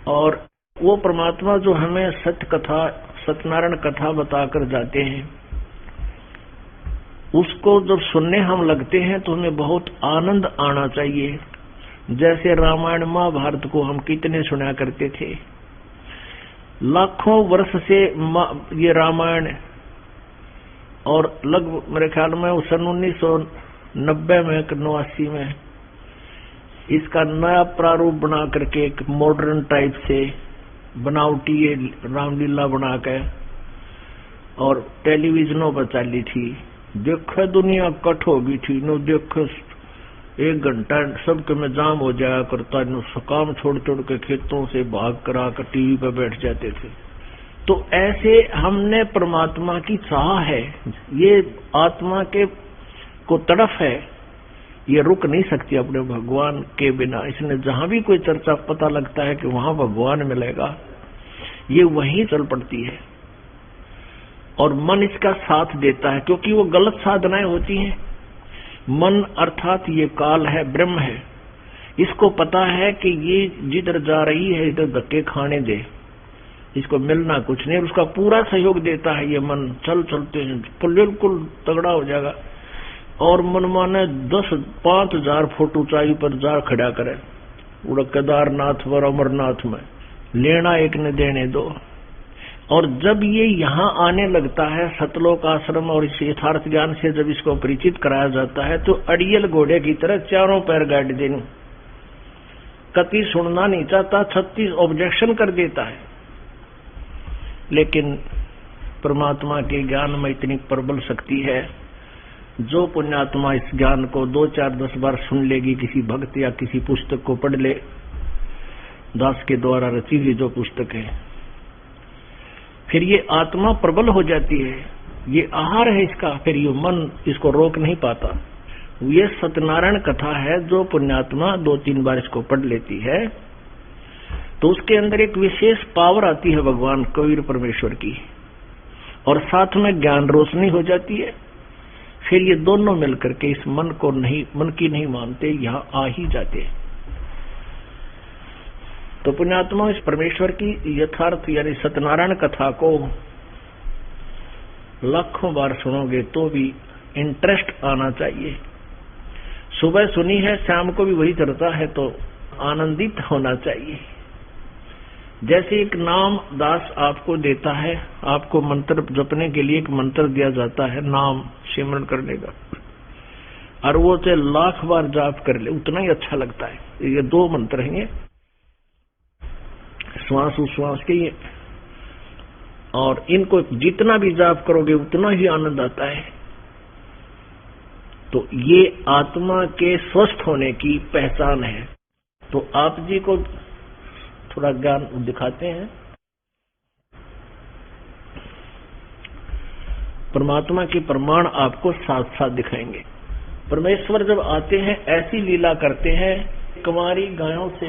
और वो परमात्मा जो हमें सत्य कथा, सत्यनारायण कथा बताकर जाते हैं, उसको जब सुनने हम लगते हैं तो हमें बहुत आनंद आना चाहिए। जैसे रामायण महाभारत को हम कितने सुना करते थे, लाखों वर्ष से ये रामायण, और लगभग मेरे ख्याल में सन 1990 में 89 में इसका नया प्रारूप बना करके एक मॉडर्न टाइप से बनावटी ये रामलीला बना के और टेलीविजनों पर चली थी। देखे दुनिया कट हो गई थी, नो देखे 1 घंटा सबके में जाम हो जाया करता, नो काम छोड़ छोड़ के खेतों से भाग करा कर टीवी पर बैठ जाते थे। तो ऐसे हमने परमात्मा की चाह है, ये आत्मा के को तड़फ है, ये रुक नहीं सकती अपने भगवान के बिना। इसने जहां भी कोई चर्चा पता लगता है कि वहां भगवान मिलेगा, ये वहीं चल पड़ती है और मन इसका साथ देता है, क्योंकि वो गलत साधनाएं होती हैं। मन अर्थात ये काल है, ब्रह्म है, इसको पता है कि ये जिधर जा रही है इधर धक्के खाने दे, इसको मिलना कुछ नहीं, उसका पूरा सहयोग देता है ये मन। चलते हैं बिल्कुल तगड़ा हो जाएगा, और मनमाने 5,000 फुट ऊंचाई पर जा खड़ा करे, उड़ केदारनाथ व अमरनाथ में, लेना एक ने देने दो। और जब ये यहाँ आने लगता है सतलोक आश्रम और इस यथार्थ ज्ञान से जब इसको परिचित कराया जाता है, तो अड़ियल घोड़े की तरह चारों पैर गाड़ देने, कति सुनना नहीं चाहता, 36 ऑब्जेक्शन कर देता है। लेकिन परमात्मा के ज्ञान में इतनी प्रबल शक्ति है, जो पुण्यात्मा इस ज्ञान को 2, 4, 10 बार सुन लेगी, किसी भक्त या किसी पुस्तक को पढ़ ले, दास के द्वारा रची हुई जो पुस्तक है, फिर ये आत्मा प्रबल हो जाती है, ये आहार है इसका, फिर ये मन इसको रोक नहीं पाता। ये सत्यनारायण कथा है, जो पुण्यात्मा 2-3 बार इसको पढ़ लेती है तो उसके अंदर एक विशेष पावर आती है भगवान कबीर परमेश्वर की, और साथ में ज्ञान रोशनी हो जाती है। फिर ये दोनों मिलकर के इस मन की नहीं मानते, यहाँ आ ही जाते। तो पुण्यात्मा इस परमेश्वर की यथार्थ यानी सत्यनारायण कथा को लाखों बार सुनोगे तो भी इंटरेस्ट आना चाहिए। सुबह सुनी है, शाम को भी वही चलता है, तो आनंदित होना चाहिए। जैसे एक नाम दास आपको देता है, आपको मंत्र जपने के लिए एक मंत्र दिया जाता है, नाम सिमरन करने का, और वो चाहे 1,00,000 बार जाप कर ले उतना ही अच्छा लगता है। ये 2 मंत्र हैं, श्वास उश्वास के ये, और इनको जितना भी जाप करोगे उतना ही आनंद आता है। तो ये आत्मा के स्वस्थ होने की पहचान है। तो आप जी को थोड़ा ज्ञान दिखाते हैं। परमात्मा के प्रमाण आपको साथ साथ दिखाएंगे। परमेश्वर जब आते हैं ऐसी लीला करते हैं कुंवारी गायों से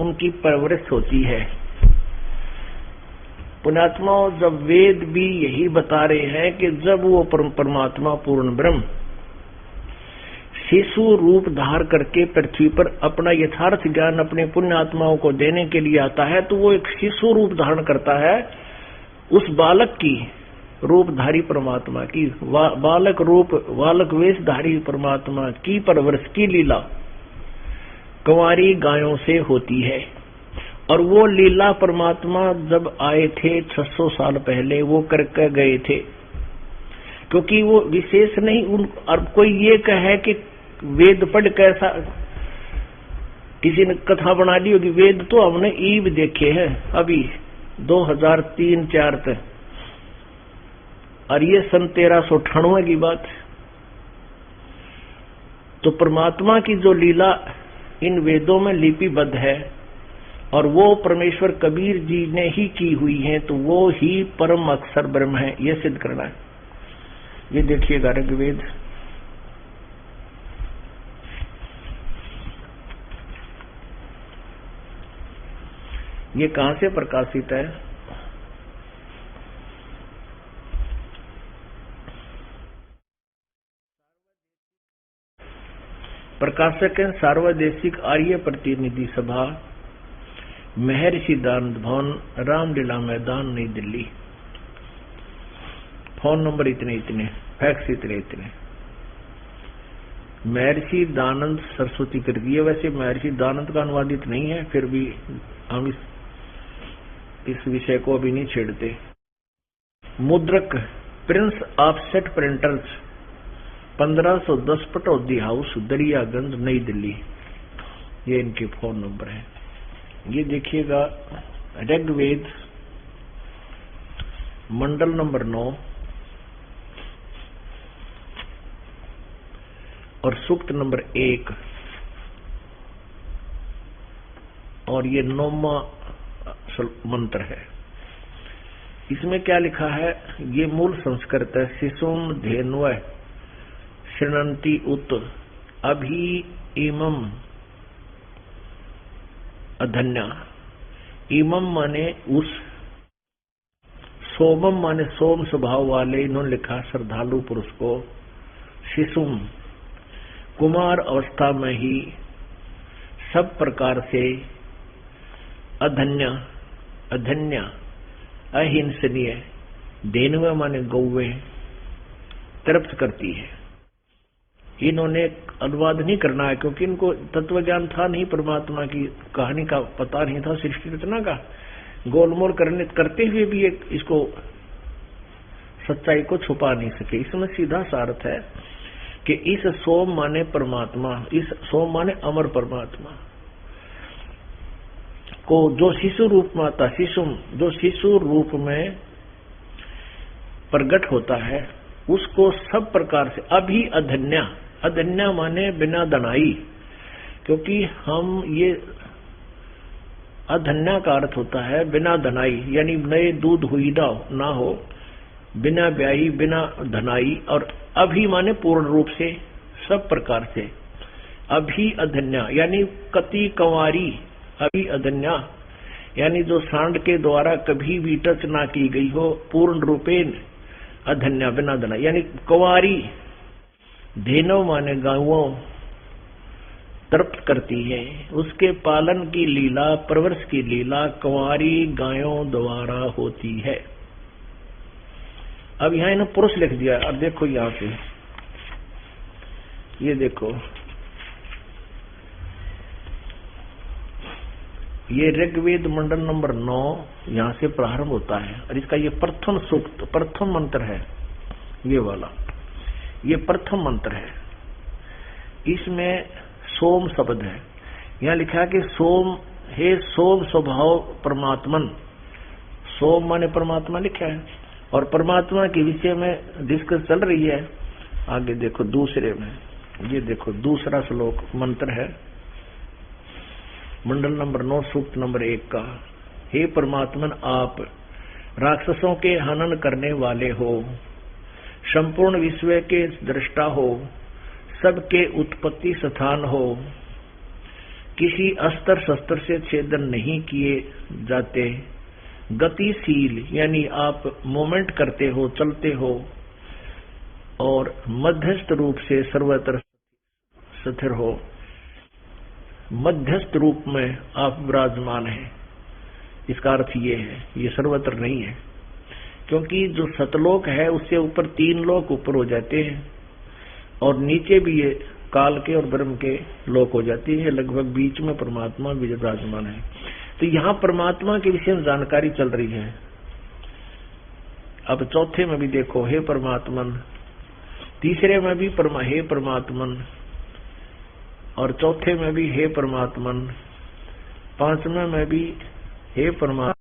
उनकी परवरिश होती है। पुण्यात्माओं, जब वेद भी यही बता रहे हैं कि जब वो परमात्मा पूर्ण ब्रह्म शिशु रूप धार करके पृथ्वी पर अपना यथार्थ ज्ञान अपने पुण्य आत्माओं को देने के लिए आता है, तो वो एक शिशु रूप धारण करता है उस बालक की, रूपधारी परमात्मा की, बालक वेशधारी परमात्मा की परवरिश की लीला कुंवारी गायों से होती है। और वो लीला परमात्मा जब आए थे 600 साल पहले वो करके गए थे, क्योंकि वो विशेष नहीं। और कोई ये कहे कि वेद पढ़ कैसा, किसी ने कथा बना दी होगी, वेद तो हमने ईब देखे हैं अभी 2003-4 तक, और ये सन 1398 की बात। तो परमात्मा की जो लीला इन वेदों में लिपिबद्ध है और वो परमेश्वर कबीर जी ने ही की हुई है, तो वो ही परम अक्षर ब्रह्म है, ये सिद्ध करना है। ये देखिएगा ऋग्वेद ये कहां से प्रकाशित है? प्रकाशक है सार्वदेशिक आर्य प्रतिनिधि सभा, महर्षि दानंद भवन, रामलीला मैदान, नई दिल्ली। फोन नंबर इतने, फैक्स इतने। महर्षि दानंद सरस्वती कर दिए। वैसे महर्षि दानंद का अनुवादित नहीं है, फिर भी हम इस विषय को अभी नहीं छेड़ते। मुद्रक Prince offset printers, 1510 Pataudi house, Daryaganj, नई दिल्ली। ये इनके फोन नंबर है। ये देखिएगा ऋग्वेद मंडल नंबर 9 और सूक्त नंबर 1 और ये 9वां मंत्र है। इसमें क्या लिखा है? ये मूल संस्कृत है। शिशुम धेन्व शृणन्ति उत अभि इमम अधन्या। इमम माने उस, सोमम माने सोम स्वभाव वाले, इन्होंने लिखा श्रद्धालु पुरुष को। शिशुम कुमार अवस्था में ही सब प्रकार से अधन्या अहिंसनीय, धेनुआ माने गौवें तृप्त करती है। इन्होंने अनुवाद नहीं करना है क्योंकि इनको तत्व ज्ञान था नहीं, परमात्मा की कहानी का पता नहीं था, सृष्टि रचना का। गोलमोल करते हुए भी इसको सच्चाई को छुपा नहीं सके। इसमें सीधा सार्थ है कि इस सोम माने परमात्मा, इस सोम माने अमर परमात्मा को जो शिशु रूप माता, जो शिशु रूप में प्रकट होता है, उसको सब प्रकार से अभी अधन्या माने बिना दनाई, क्योंकि हम ये अधन्या का अर्थ होता है बिना धनाई, यानी नए दूध हुई ना हो, बिना ब्याही बिना धनाई। और अभी माने पूर्ण रूप से सब प्रकार से। अभी अधन्या यानी कति कंवारी, अभी अधन्या यानी जो सांड के द्वारा कभी भी टच ना की गई हो, पूर्ण रूपेण अधन्या बिना धनाई यानी कंवारी। धेनो माने गायों तृप्त करती है, उसके पालन की लीला, परवरिश की लीला कंवारी गायों द्वारा होती है। अब यहां इन्होंने पुरुष लिख दिया। अब देखो यहां से, ये देखो, ये ऋग्वेद मंडल नंबर 9 यहां से प्रारंभ होता है और इसका ये प्रथम सूक्त, प्रथम मंत्र है। ये वाला ये प्रथम मंत्र है। इसमें सोम शब्द है। यहां लिखा है कि सोम, हे सोम स्वभाव परमात्मन। सोम माने परमात्मा लिखा है और परमात्मा के विषय में डिस्कस चल रही है। आगे देखो दूसरे में, ये देखो दूसरा श्लोक मंत्र है मंडल नंबर 9 सूक्त नंबर 1 का। हे परमात्मन, आप राक्षसों के हनन करने वाले हो, संपूर्ण विश्व के दृष्टा हो, सबके उत्पत्ति स्थान हो, किसी अस्त्र शस्त्र से छेदन नहीं किए जाते, गतिशील यानी आप मूवमेंट करते हो, चलते हो, और मध्यस्थ रूप से सर्वत्र स्थिर हो, मध्यस्थ रूप में आप विराजमान हैं। इसका अर्थ ये है, ये सर्वत्र नहीं है, क्योंकि जो सतलोक है उससे ऊपर 3 लोक ऊपर हो जाते हैं और नीचे भी ये काल के और ब्रह्म के लोक हो जाती है, लगभग बीच में परमात्मा भी विराजमान है। तो यहाँ परमात्मा के विषय में जानकारी चल रही है। अब चौथे में भी देखो, हे परमात्मन, तीसरे में भी हे परमात्मन, और चौथे में भी हे परमात्मन, 5वें में भी हे परमात्मा,